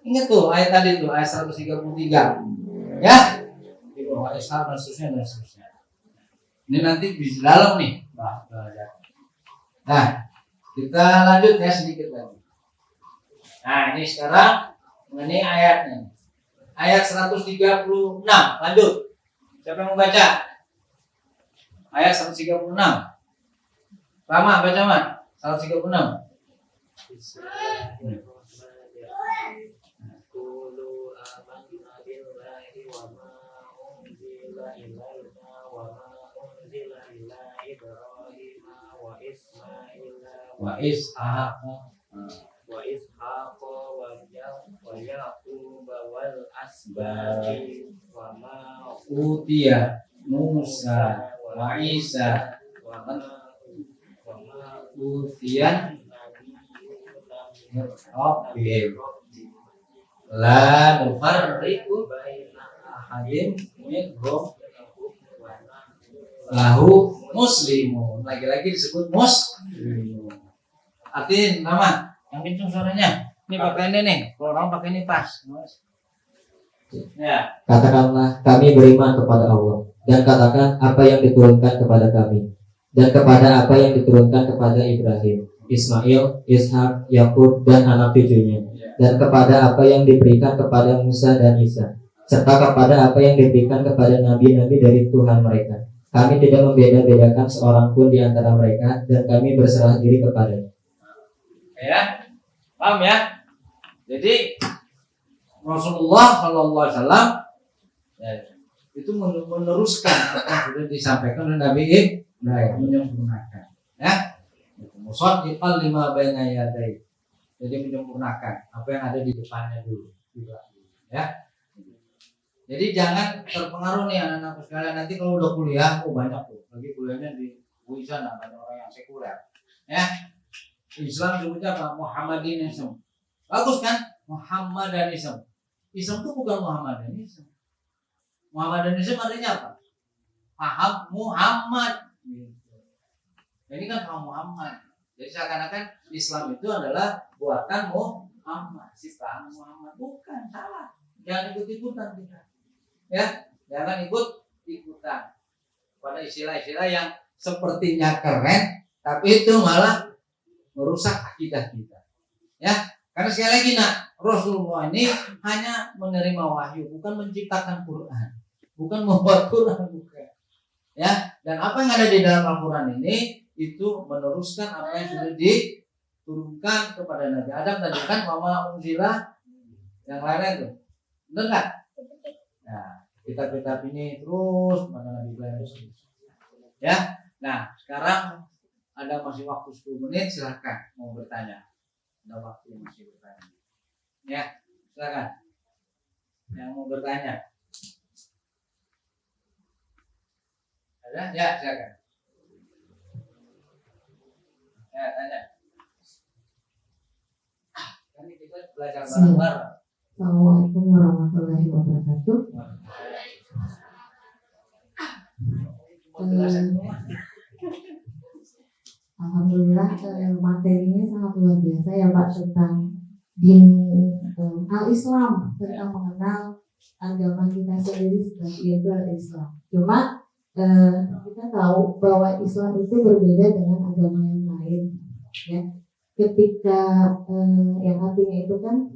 Ingat tuh ayat tadi tuh ayat 133. Ya. Di bawah Ishak dan seterusnya. Ini nanti di dalam nih. Nah, kita lanjut ya sedikit lagi. Nah, ini sekarang mengenai ayatnya. Ayat 136. Lanjut. Siapa yang mau baca? Ayat 136. Rama baca, Man. 136. Qulu amanna billahi wa ma unzila ilaina wa ma unzila ila Ibrahim wa Ismaila Wa ishaq. wa Ishaq wa Yaqub wal asbati wa ma Utia Musa wa Isa wa ma utia Rabbihim la nufarriqu ahadim minhum lahu muslimun. Lagi-lagi disebut muslimun. Artinya nama yang kenceng suaranya. Ini pakai ini nih. Kalau orang pakai ini pas. Ya. Katakanlah kami beriman kepada Allah, dan katakan apa yang diturunkan kepada kami, dan kepada apa yang diturunkan kepada Ibrahim, Ismail, Ishak, Yakub, dan anak cucunya, dan kepada apa yang diberikan kepada Musa dan Isa, serta kepada apa yang diberikan kepada nabi-nabi dari Tuhan mereka. Kami tidak membeda-bedakan seorang pun di antara mereka, dan kami berserah diri kepadanya. Ya, paham ya? Jadi Rasulullah Shallallahu Alaihi Wasallam ya, itu meneruskan apa yang sudah disampaikan oleh Nabi Ibrahim, menyempurnakan. Ya, musaddiqan lima baina yadayhi. Jadi menyempurnakan apa yang ada di depannya dulu. Ya. Jadi jangan terpengaruh nih anak-anak sekalian, nanti kalau udah kuliah, banyak tuh, lagi kuliahnya di UI sana banyak orang yang sekuler. Ya. Islam sebutnya apa? Muhammadinisme. Bagus kan? Muhammadanisme. Islam itu bukan Muhammadanisme. Muhammadanisme artinya apa? Paham Muhammad. Ini kan paham Muhammad. Jadi seakan-akan Islam itu adalah buatan Muhammad, ciptaan Muhammad. Bukan, salah. Jangan ikut-ikutan kita. Ya, jangan ikut-ikutan pada istilah-istilah yang sepertinya keren, tapi itu malah merusak akidah kita. Ya, karena sekali lagi Rasulullah ini hanya menerima wahyu, bukan menciptakan Quran, bukan membuat Quran, bukan. Ya, dan apa yang ada di dalam Al-Quran ini itu meneruskan apa yang sudah diturunkan kepada Nabi Adam tadi kan, wama unzila yang lain-lain tuh. Benar nggak? Nah, kitab-kitab ini terus pada Nabi Ibrahim. Ya, nah sekarang ada masih waktu 10 menit, silakan mau bertanya. Ada waktu masih bertanya. Ya, silakan. Yang mau bertanya. Ada? Ya, silakan. Ya, tanya. Kan kita belajar bareng-bareng. Assalamualaikum warahmatullahi wabarakatuh. Alhamdulillah materinya sangat luar biasa ya Pak, tentang din al-Islam, tentang mengenal agama kita sendiri yaitu al-Islam. Cuma kita tahu bahwa Islam itu berbeda dengan agama yang lain ya. Ketika yang artinya itu kan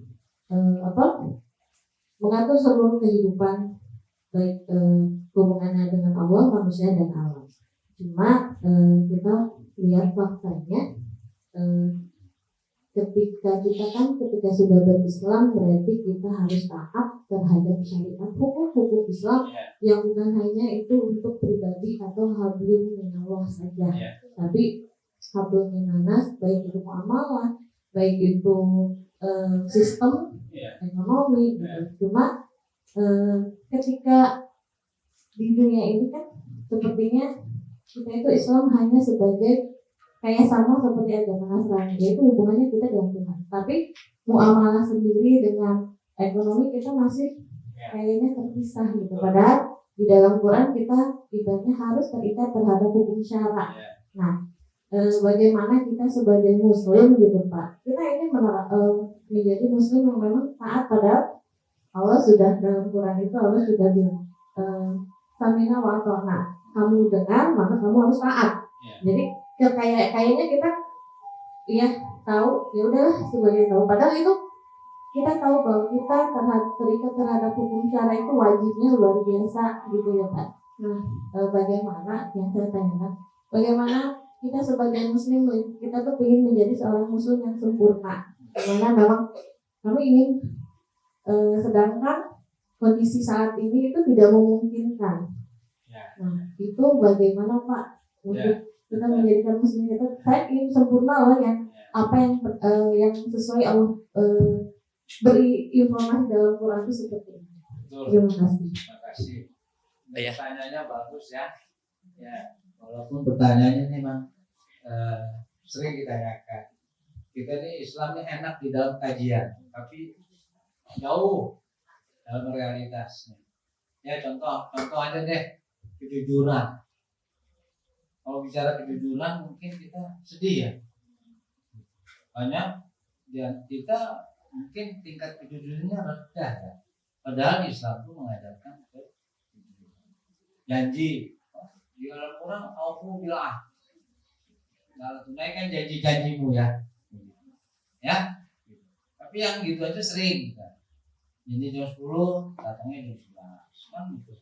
mengatur seluruh kehidupan, baik hubungannya dengan Allah, manusia dan alam. Cuma kita lihat faktanya, ketika sudah berislam berarti kita harus taat terhadap syariat hukum Islam yang bukan hanya itu untuk pribadi atau hablum minallah saja, tapi hablum minanas, baik itu muamalah, baik itu sistem ekonomi gitu. Cuma ketika di dunia ini kan sepertinya kita itu Islam hanya sebagai kayak sama seperti agama Nasrani, yaitu hubungannya kita dengan Tuhan. Tapi muamalah sendiri dengan ekonomi kita masih kayaknya terpisah gitu. Padahal di dalam Quran kita ibaratnya harus terikat terhadap hukum syara. Nah, bagaimana kita sebagai Muslim gitu Pak? Kita ini menjadi Muslim yang memang taat, padahal Allah sudah dalam Quran itu Allah sudah bilang samina wa ata'na, kamu dengar maka kamu harus taat. Jadi kayaknya kita ya tahu, ya udahlah sebagai tahu, padahal itu kita tahu bahwa kita terikat terhadap hukum syara itu wajibnya luar biasa gitu ya Pak. Nah, bagaimana yang saya tanyakan, bagaimana kita sebagai muslim, kita tuh ingin menjadi seorang muslim yang sempurna, dimana memang kami ingin sedangkan kondisi saat ini itu tidak memungkinkan. Nah, itu bagaimana Pak untuk kita menjadikan muslim kita, saya ingin sempurna loh ya, apa yang sesuai Allah beri informasi dalam Quran itu seperti ini. Terima kasih. Terima kasih. Pertanyaannya bagus ya. Ya, walaupun pertanyaannya memang sering ditanyakan. Kita ini Islamnya enak di dalam kajian, tapi jauh dalam realitasnya. Ya contoh aja deh, kejujuran. Kalau bicara kejujuran mungkin kita sedih ya. Banyak dan kita mungkin tingkat kejujurannya rendah ya. Padahal Islam itu mengajarkan janji. Di dalam Quran aku bilang kalau tunaikan janji-janjimu ya. Ya. Tapi yang gitu aja sering kita. Janji jam 10, datangnya jam 11. Kan gitu.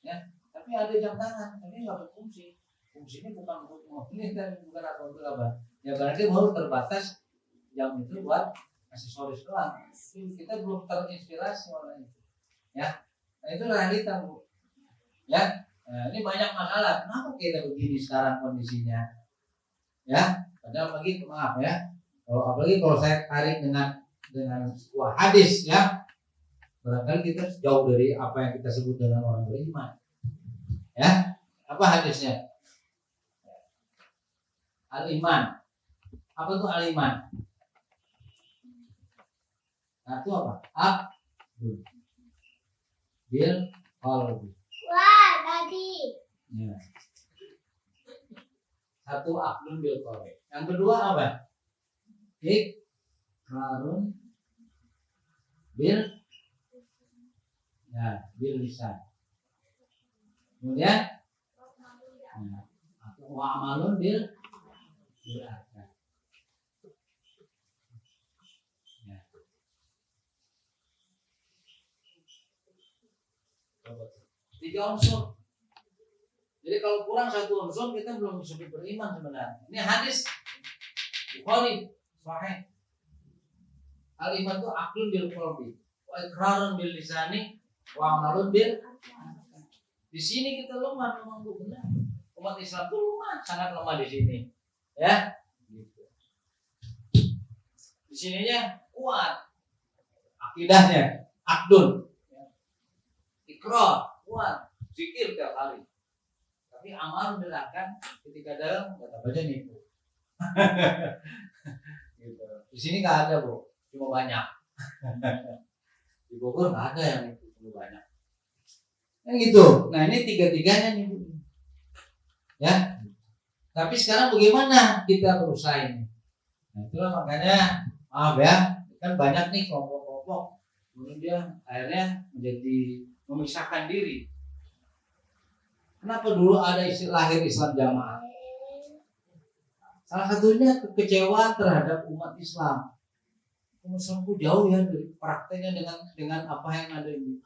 Ya. Tapi ada jam tangan, tapi enggak berfungsi. Fungsinya bukan untuk ini dan bukan apa. Ya berarti baru terbatas jam itu buat aksesoris doang. Kita belum terinspirasi oleh itu. Ya. Nah, itu realita, Bu. Ya. Nah, ini banyak masalah. Kenapa kita begini sekarang kondisinya? Ya, padahal maaf ya. Apalagi kalau saya tarik dengan sebuah hadis ya. Barangkali kita jauh dari apa yang kita sebut dengan orang beriman. Ya. Apa hadisnya? Al-iman. Apa itu al-iman? Satu apa? Abdul bil qalbi. Wah, tadi. Ya. Satu abdul bil qalbi. Yang kedua apa? Iqrarun bil bil lisan. Kemudian wa amalun bil arkan. Tiga unsur. Jadi kalau kurang satu unsur kita belum disebut beriman sebenarnya. Ini hadis Bukhari sahih. Al-iman itu aqlun bil qalbi, wa iqrarun bil lisani, wa amalun bil. Di sini kita lemah memang benar. Umat Islam itu lemah, sangat lemah di sini. Ya. Gitu. Di sininya kuat. Akidahnya aqdun. Ikrar, kuat, zikir tiap hari. Tapi amal belakan ketika dalam kata baca nipu. Gitu. Di sini nggak ada, Bu, cuma banyak. Di Bogor nggak ada yang nipu, cuma banyak. Nah gitu. Nah ini tiga-tiganya nih, Bu. Ya. Tapi sekarang bagaimana kita berusaha ini? Nah itulah makanya maaf ya, kan banyak nih kelompok-kelompok. Kemudian dia akhirnya menjadi memisahkan diri. Kenapa dulu ada istilah lahir Islam jamaah? Salah satunya kekecewaan terhadap umat Islam. Umat Islam itu jauh ya dari prakteknya dengan apa yang ada ini.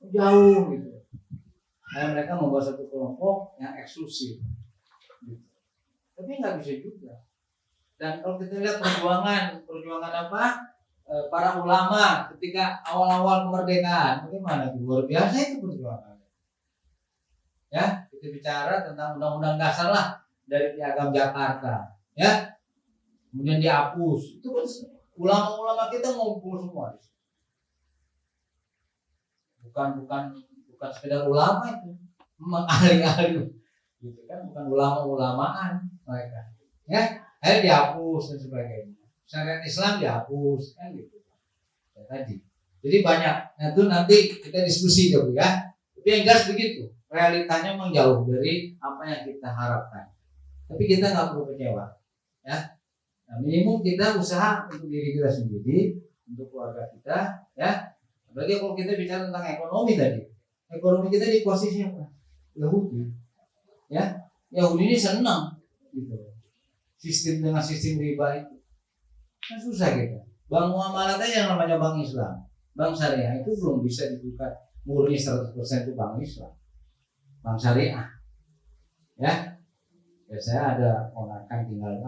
Jauh gitu. Nah, mereka membuat satu kelompok yang eksklusif. Gitu. Tapi nggak bisa juga. Dan kalau kita lihat perjuangan apa? Para ulama ketika awal-awal kemerdekaan, bagaimana? Luar biasa itu perjuangan. Ya, kita bicara tentang undang-undang dasar lah dari Piagam Jakarta, ya. Kemudian dihapus. Itu kan ulama-ulama kita ngumpul semua. Bukan sekedar ulama itu, ahli-ahli. Gitu kan, bukan ulama-ulamaan mereka. Ya, akhirnya dihapus dan sebagainya. Syariat Islam dihapus kan gitu ya, tadi. Jadi banyak. Nah itu nanti kita diskusi dulu ya. Tapi yang jelas begitu. Realitanya memang jauh dari apa yang kita harapkan. Tapi kita nggak perlu kecewa. Ya. Nah, minimum kita usaha untuk diri kita sendiri, untuk keluarga kita. Ya. Apalagi kalau kita bicara tentang ekonomi tadi. Ekonomi kita di posisi apa? Yahudi. Ya. Yahudi ini senang gitu. Dengan sistem riba itu. Kan susah kita. Bank muamalat aja yang namanya bank Islam, bank syariah itu belum bisa dibuka murni 100% itu bank Islam, bank syariah. Ya, saya ada ponakan tinggal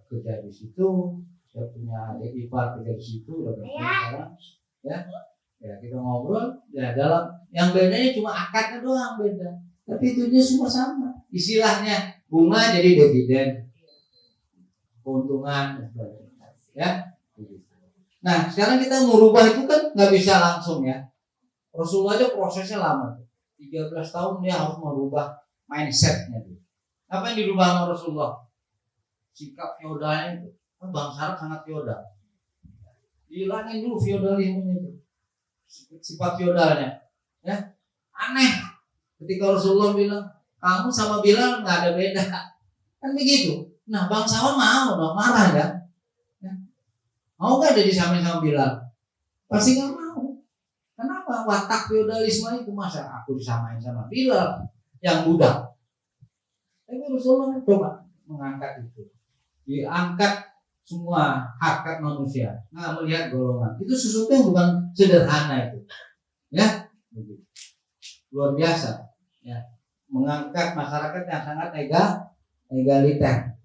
kerja di situ, saya punya adik ipar kerja di situ, udah berapa sekarang, ya kita ngobrol, ya dalam yang bedanya cuma akadnya doang beda, tapi itunya semua sama, istilahnya bunga jadi dividen, keuntungan, ya. Nah sekarang kita merubah itu kan nggak bisa langsung ya. Rasulullah aja prosesnya lama, 13 tahun dia harus merubah mindsetnya. Apa yang dirubah sama Rasulullah? Sikap feodalnya itu. Bangsa Arab sangat feodal. Dihilangin dulu feodalisme itu. Sifat feodalnya. Ya. Aneh. Ketika Rasulullah bilang, kamu sama Bilal nggak ada beda. Kan begitu. Nah bangsawan mau dong, marah ya. Mau nggak ada disamain sama Bilal? Pasti nggak mau. Kenapa? Watak feodalisme itu, masa aku disamain sama Bilal yang budak. Tapi Rasulullah coba mengangkat itu, diangkat semua hak manusia, nggak melihat golongan. Itu sesuatu yang bukan sederhana itu, ya, luar biasa, ya, mengangkat masyarakat yang sangat egaliter,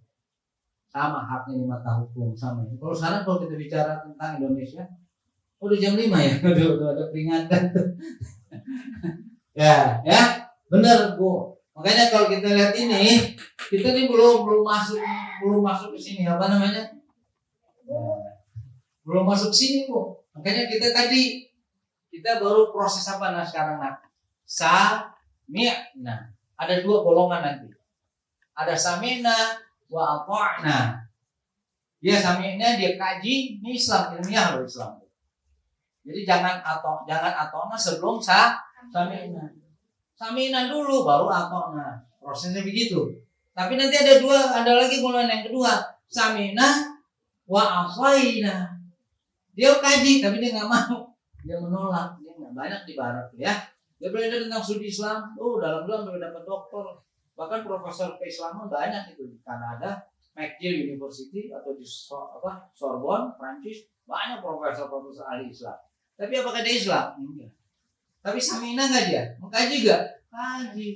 sama haknya di mata hukum, sama. Kalau sekarang kalau kita bicara tentang Indonesia, udah jam 5 ya, udah ada peringatan tuh. ya, benar Bu. Makanya kalau kita lihat ini, kita nih belum masuk ke sini, apa namanya? Belum masuk sini Bu. Makanya kita baru proses apa sekarang sami'na. Ada 2 golongan nanti. Ada sami'na wa ata'na. Dia sami'na, dia kaji, ini Islam, ilmiah loh Islam. Jadi jangan ata'na sebelum sami'na. Sami'na dulu baru ata'na. Prosesnya begitu. Tapi nanti ada lagi golongan yang kedua, sami'na wa asaina. Dia kaji tapi dia nggak mau, dia menolak, dia nggak banyak di barat ya. Dia belajar tentang studi Islam, dalam dia dapat doktor, bahkan profesor keislaman banyak itu di Kanada, McGill University atau di Sorbonne, Prancis, banyak profesor ahli Islam. Tapi apakah dia Islam? Enggak. Tapi sami'na nggak dia? Mengkaji nggak? Kaji.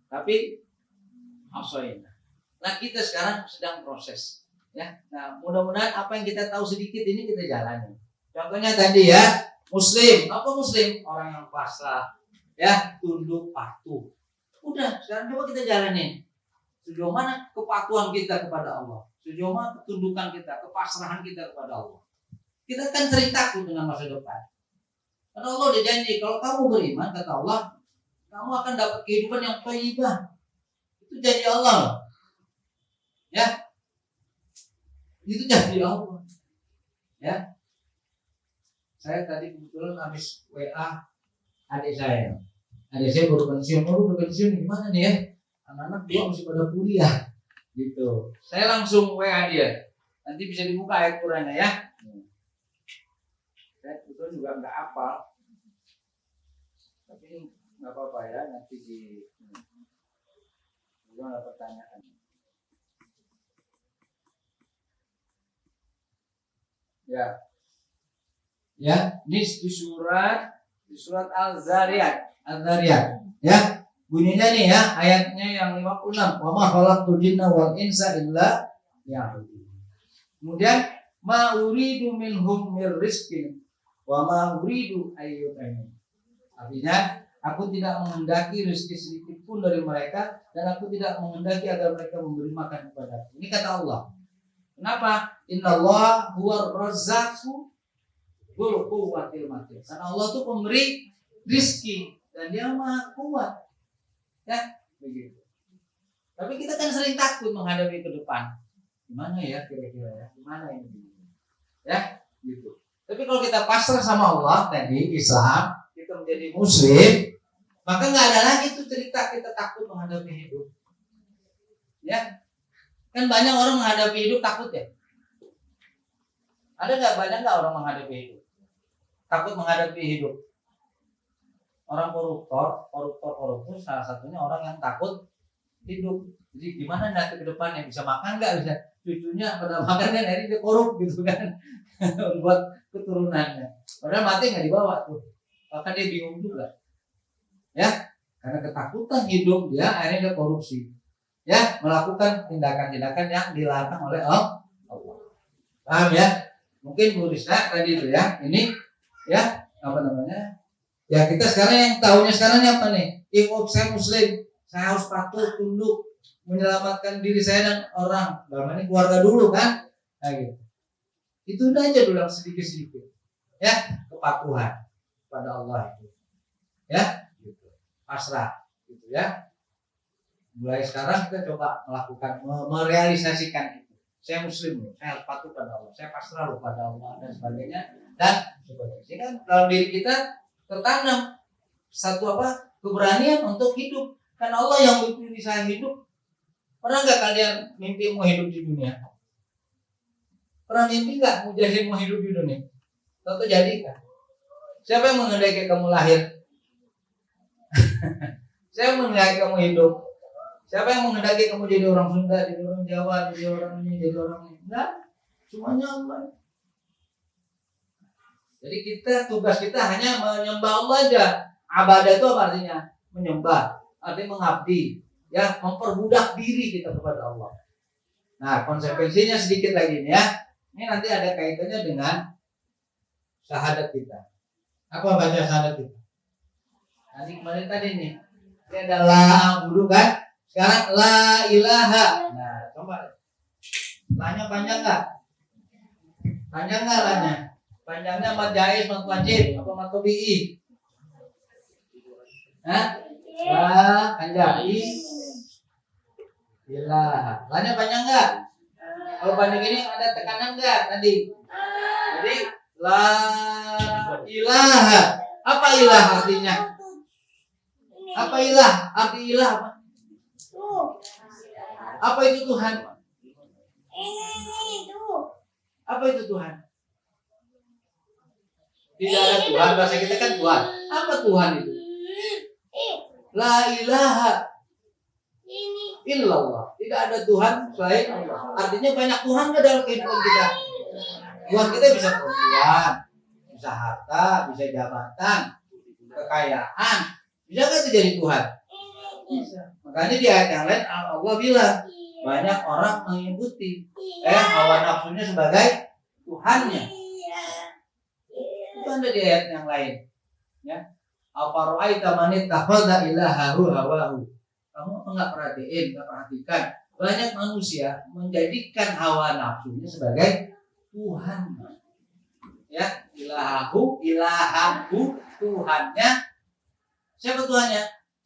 Tapi asaina. Nah kita sekarang sedang proses. Ya, nah mudah-mudahan apa yang kita tahu sedikit ini kita jalani. Contohnya tadi ya, Muslim. Apa Muslim? Orang yang pasrah, ya, tunduk patuh. Udah, sekarang coba kita jalanin. Sejauh mana kepatuhan kita kepada Allah? Sejauh mana ketundukan kita, kepasrahan kita kepada Allah? Kita kan sering takut dengan masa depan. Karena Allah udah janji, kalau kamu beriman, kata Allah, kamu akan dapat kehidupan yang thayyibah. Itu janji Allah. Ya. Itu janji Allah. Ya. Saya tadi kebetulan habis WA adik saya. Adik saya baru pensiun gimana nih ya? Anak-anak 2 masih pada kuliah. Gitu. Saya langsung WA dia. Nanti bisa dibuka ayat Qur'annya ya. Saya kebetulan juga nggak hafal. Tapi nggak apa-apa ya, nanti ada pertanyaan. Ya, ini di surat Al-Zariyat. Ya, bunyinya nih ya, ayatnya yang 56. Wa ma khalaqtul jinna wal insa illa liya'budun. Kemudian ma uridu minhum mir rizqin wa ma uridu ayyut'amin. Artinya, aku tidak menghendaki rezeki sedikit pun dari mereka dan aku tidak menghendaki agar mereka memberi makan kepadaku. Ini kata Allah. Kenapa? Innallaha huwar razzaqu dzul quwwatil matin. Karena Allah itu pemberi rezeki dan Dia Maha Kuat. Ya, begitu. Tapi kita kan sering takut menghadapi ke depan. Gimana ya kira-kira ya? Gimana ini? Ya, gitu. Tapi kalau kita pasrah sama Allah tadi Islam, kita menjadi Muslim, maka nggak ada lagi tuh cerita kita takut menghadapi hidup. Ya, kan banyak orang menghadapi hidup takut ya. Ada nggak banyak orang menghadapi hidup? Takut menghadapi hidup. Orang koruptor salah satunya orang yang takut hidup. Jadi gimana nanti ke depannya bisa makan nggak, bisa cucunya pada makan kan, akhirnya dia korup gitu kan buat keturunannya. Padahal mati nggak dibawa tuh, maka dia bingung juga, ya karena ketakutan hidup dia akhirnya dia korupsi, ya melakukan tindakan-tindakan yang dilarang oleh Allah. Paham ya? Mungkin Bu Rizka tadi itu ya, ini ya apa namanya? Ya kita sekarang yang tahunya sekarang ini apa nih? Saya Muslim, saya harus patuh tunduk menyelamatkan diri saya dan orang, dalam ini keluarga dulu kan? Nah, gitu. Itu udah aja dulu sedikit-sedikit, ya kepatuhan pada Allah itu, ya gitu. Pasrah, gitu ya. Mulai sekarang kita coba melakukan, merealisasikan itu. Saya Muslim, saya harus patuh pada Allah, saya pasrah pada Allah dan sebagainya dan sebagainya. Sehingga dalam diri kita tertanam satu keberanian untuk hidup, karena Allah yang memilih saya hidup. Pernah nggak kalian mimpi mau hidup di dunia? Pernah mimpi nggak mujahid mau hidup di dunia? Tentu jadi kan? Siapa yang menghendaki kamu lahir? Siapa yang menghendaki kamu hidup? Siapa yang menghendaki kamu jadi orang Sunda, jadi orang Jawa, jadi orang ini, jadi orang ini? Enggak, semuanya Allah. Jadi tugas kita hanya menyembah Allah aja. Abadah itu apa artinya? Menyembah, artinya mengabdi, ya memperbudak diri kita kepada Allah. Nah, konsekuensinya sedikit lagi nih ya. Ini nanti ada kaitannya dengan syahadat kita. Apa baca syahadat kita? Nanti kemarin tadi nih. Ini adalah budu kan? Sekarang la ilaha. Nah, coba. Lanya panjang nggak? Panjang nggak lanya? Panjangnya mat jaiz, mat wajib, apa mat tabi'i? Hah? La kan jaiz. Ilaha. Lanya panjang nggak? Kalau panjang ini ada tekanan nggak tadi? Jadi la ilaha. Apa ilah artinya? Apa ilah? Arti ilah apa? Apa itu Tuhan? Apa itu Tuhan? Tidak ada Tuhan, bahasa kita kan Tuhan. Apa Tuhan itu? La ilaha illallah. Tidak ada Tuhan selain Allah. Artinya banyak Tuhan nggak dalam kehidupan kita? Tuhan kita bisa perempuan, bisa harta, bisa jabatan, kekayaan. Bisa nggak itu jadi Tuhan? Bisa. Makanya di ayat yang lain Allah bilang banyak orang mengikuti hawa nafsunya sebagai Tuhannya. Itu ada di ayat yang lain. Ya. Afara'aita man ittakhadha ilahahu hawahu. Kamu enggak perhatikan banyak manusia menjadikan hawa nafsunya sebagai Tuhan. Ya, ilahahu Tuhannya. Siapa Tuhannya?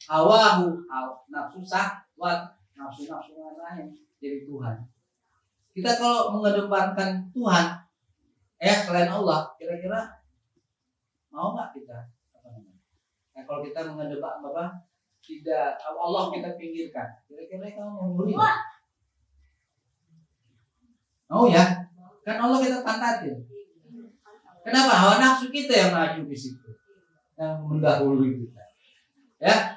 Hawahu, nafsu syahwat, nafsu lain jadi Tuhan. Kita kalau mengedepankan Tuhan selain Allah, kira-kira mau nggak kita? Nah, kalau kita mengedepankan tidak Allah kita pinggirkan, kira-kira kamu mau nguri? Mau ya? Kan Allah kita pantatin. Kenapa? Hawa nafsu kita yang maju di situ, yang mendahului kita. Ya.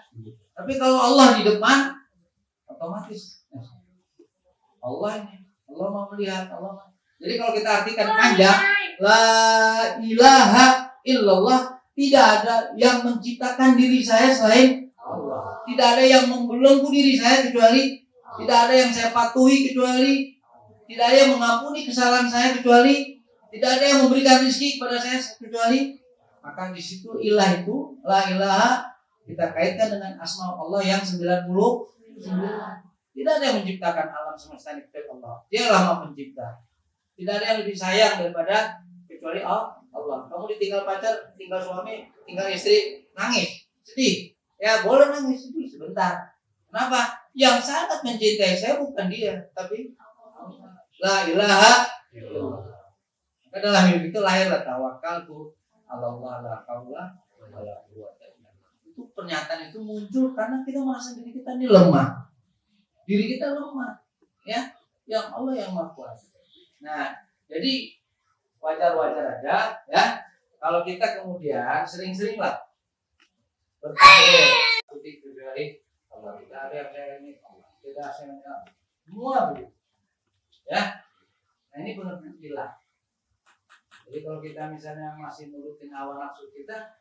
Tapi kalau Allah di depan, otomatis Allah mau melihat Allah. Jadi kalau kita artikan panjang, la ilaha illallah, tidak ada yang menciptakan diri saya selain Allah. Tidak ada yang membelenggu diri saya kecuali, tidak ada yang saya patuhi kecuali, tidak ada yang mengampuni kesalahan saya kecuali, tidak ada yang memberikan rezeki kepada saya kecuali. Maka di situ ilah itu, la ilaha, kita kaitkan dengan asma Allah yang 99. Tidak ada yang menciptakan alam semesta ini kecuali Allah. Dia lama mencipta. Tidak ada yang lebih sayang daripada kecuali Allah. Kamu ditinggal pacar, tinggal suami, tinggal istri, nangis, sedih. Ya boleh nangis, sedih sebentar. Kenapa? Yang sangat mencintai saya bukan dia, tapi la ilaha illallah. Maka dalam hidup itu lahirlah tawakal tuh Allah la haula wala quwwata illa billah. Itu pernyataan itu muncul karena kita merasa diri kita ini lemah. Diri kita lemah, ya. Yang Allah yang Maha Kuasa. Nah, jadi wajar-wajar aja, ya. Kalau kita kemudian sering-seringlah berpikir kecuali Allah, tidak ada yang saya ini. tidak semua semua begitu. Ya, nah ini benar gila. Jadi kalau kita misalnya masih nurutin hawa nafsu kita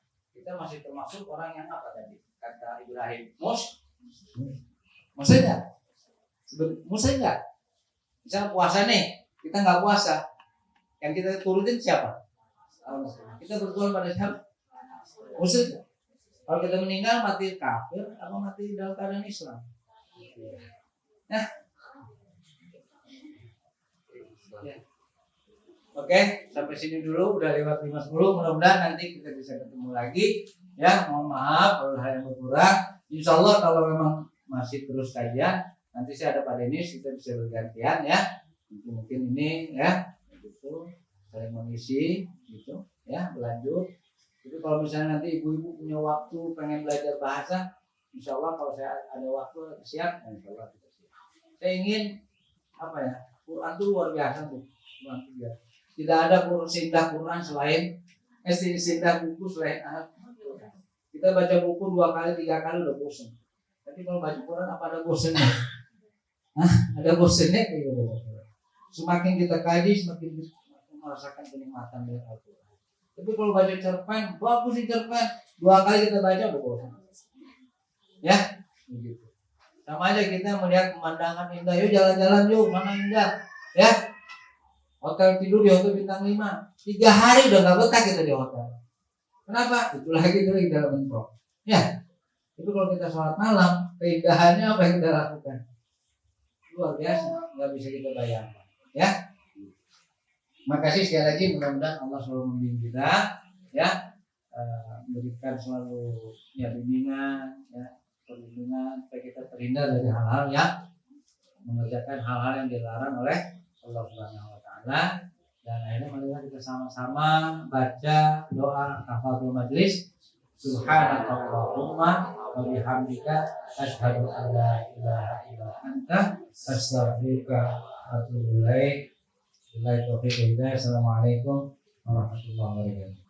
masih termasuk orang yang apa tadi? Kata Ibrahim, muslim enggak? Muslim enggak? Misalnya puasa nih, kita nggak puasa, yang kita turutin siapa? Kita bertuhan pada siapa? Muslim. Kalau kita meninggal mati kafir atau mati dalam keadaan Islam? Nah, ya. Oke, sampai sini dulu, udah lewat 5:10. Mudah-mudahan nanti kita bisa ketemu lagi. Ya, mohon maaf kalau hal yang berkurang. Insya Allah kalau memang masih terus kajian, nanti saya ada Pak Denis, kita bisa bergantian ya. Mungkin ini ya, gitu, saling mengisi, gitu, ya, berlanjut. Jadi kalau misalnya nanti ibu-ibu punya waktu pengen belajar bahasa, insya Allah kalau saya ada waktu siap, insya Allah kita siap. Saya ingin apa ya? Quran itu luar biasa tuh, Quran itu biasa. Tidak ada sindah Quran selain sindah buku selain kita baca buku 2 kali 3 kali udah bosan. Tapi kalau baca Quran apa ada bosannya? Ada bosannya kayak gitu. Semakin kita kaji semakin kita merasakan kenikmatan dari Al-Quran. Tapi kalau baca cerpen, bagus sih cerpen, 2 kali kita baca udah bosan. Ya, begitu. Sama aja kita melihat pemandangan indah, yuk jalan-jalan yuk, mana indah, ya. Hotel tidur di hotel bintang 5, 3 hari udah nggak betah kita di hotel. Kenapa? Itu lagi itu lagi dalam bentrok. Ya, itu kalau kita sholat malam, keindahannya apa yang kita lakukan? Luar biasa, nggak bisa kita bayangkan. Ya, makasih sekali lagi, mudah-mudahan Allah selalu membimbing kita, ya, memberikan selalu ya bimbingan, ya, perlindungan supaya kita terhindar dari hal-hal yang mengerjakan hal-hal yang dilarang oleh Allah Subhanahu Wa Taala. Dan akhirnya marilah kita sama-sama baca doa kafaratul majlis. Subhanakallahumma wa bihamdika asyhadu an la ilaha illa anta astaghfiruka wa atubu ilaik. Assalamualaikum warahmatullahi wabarakatuh.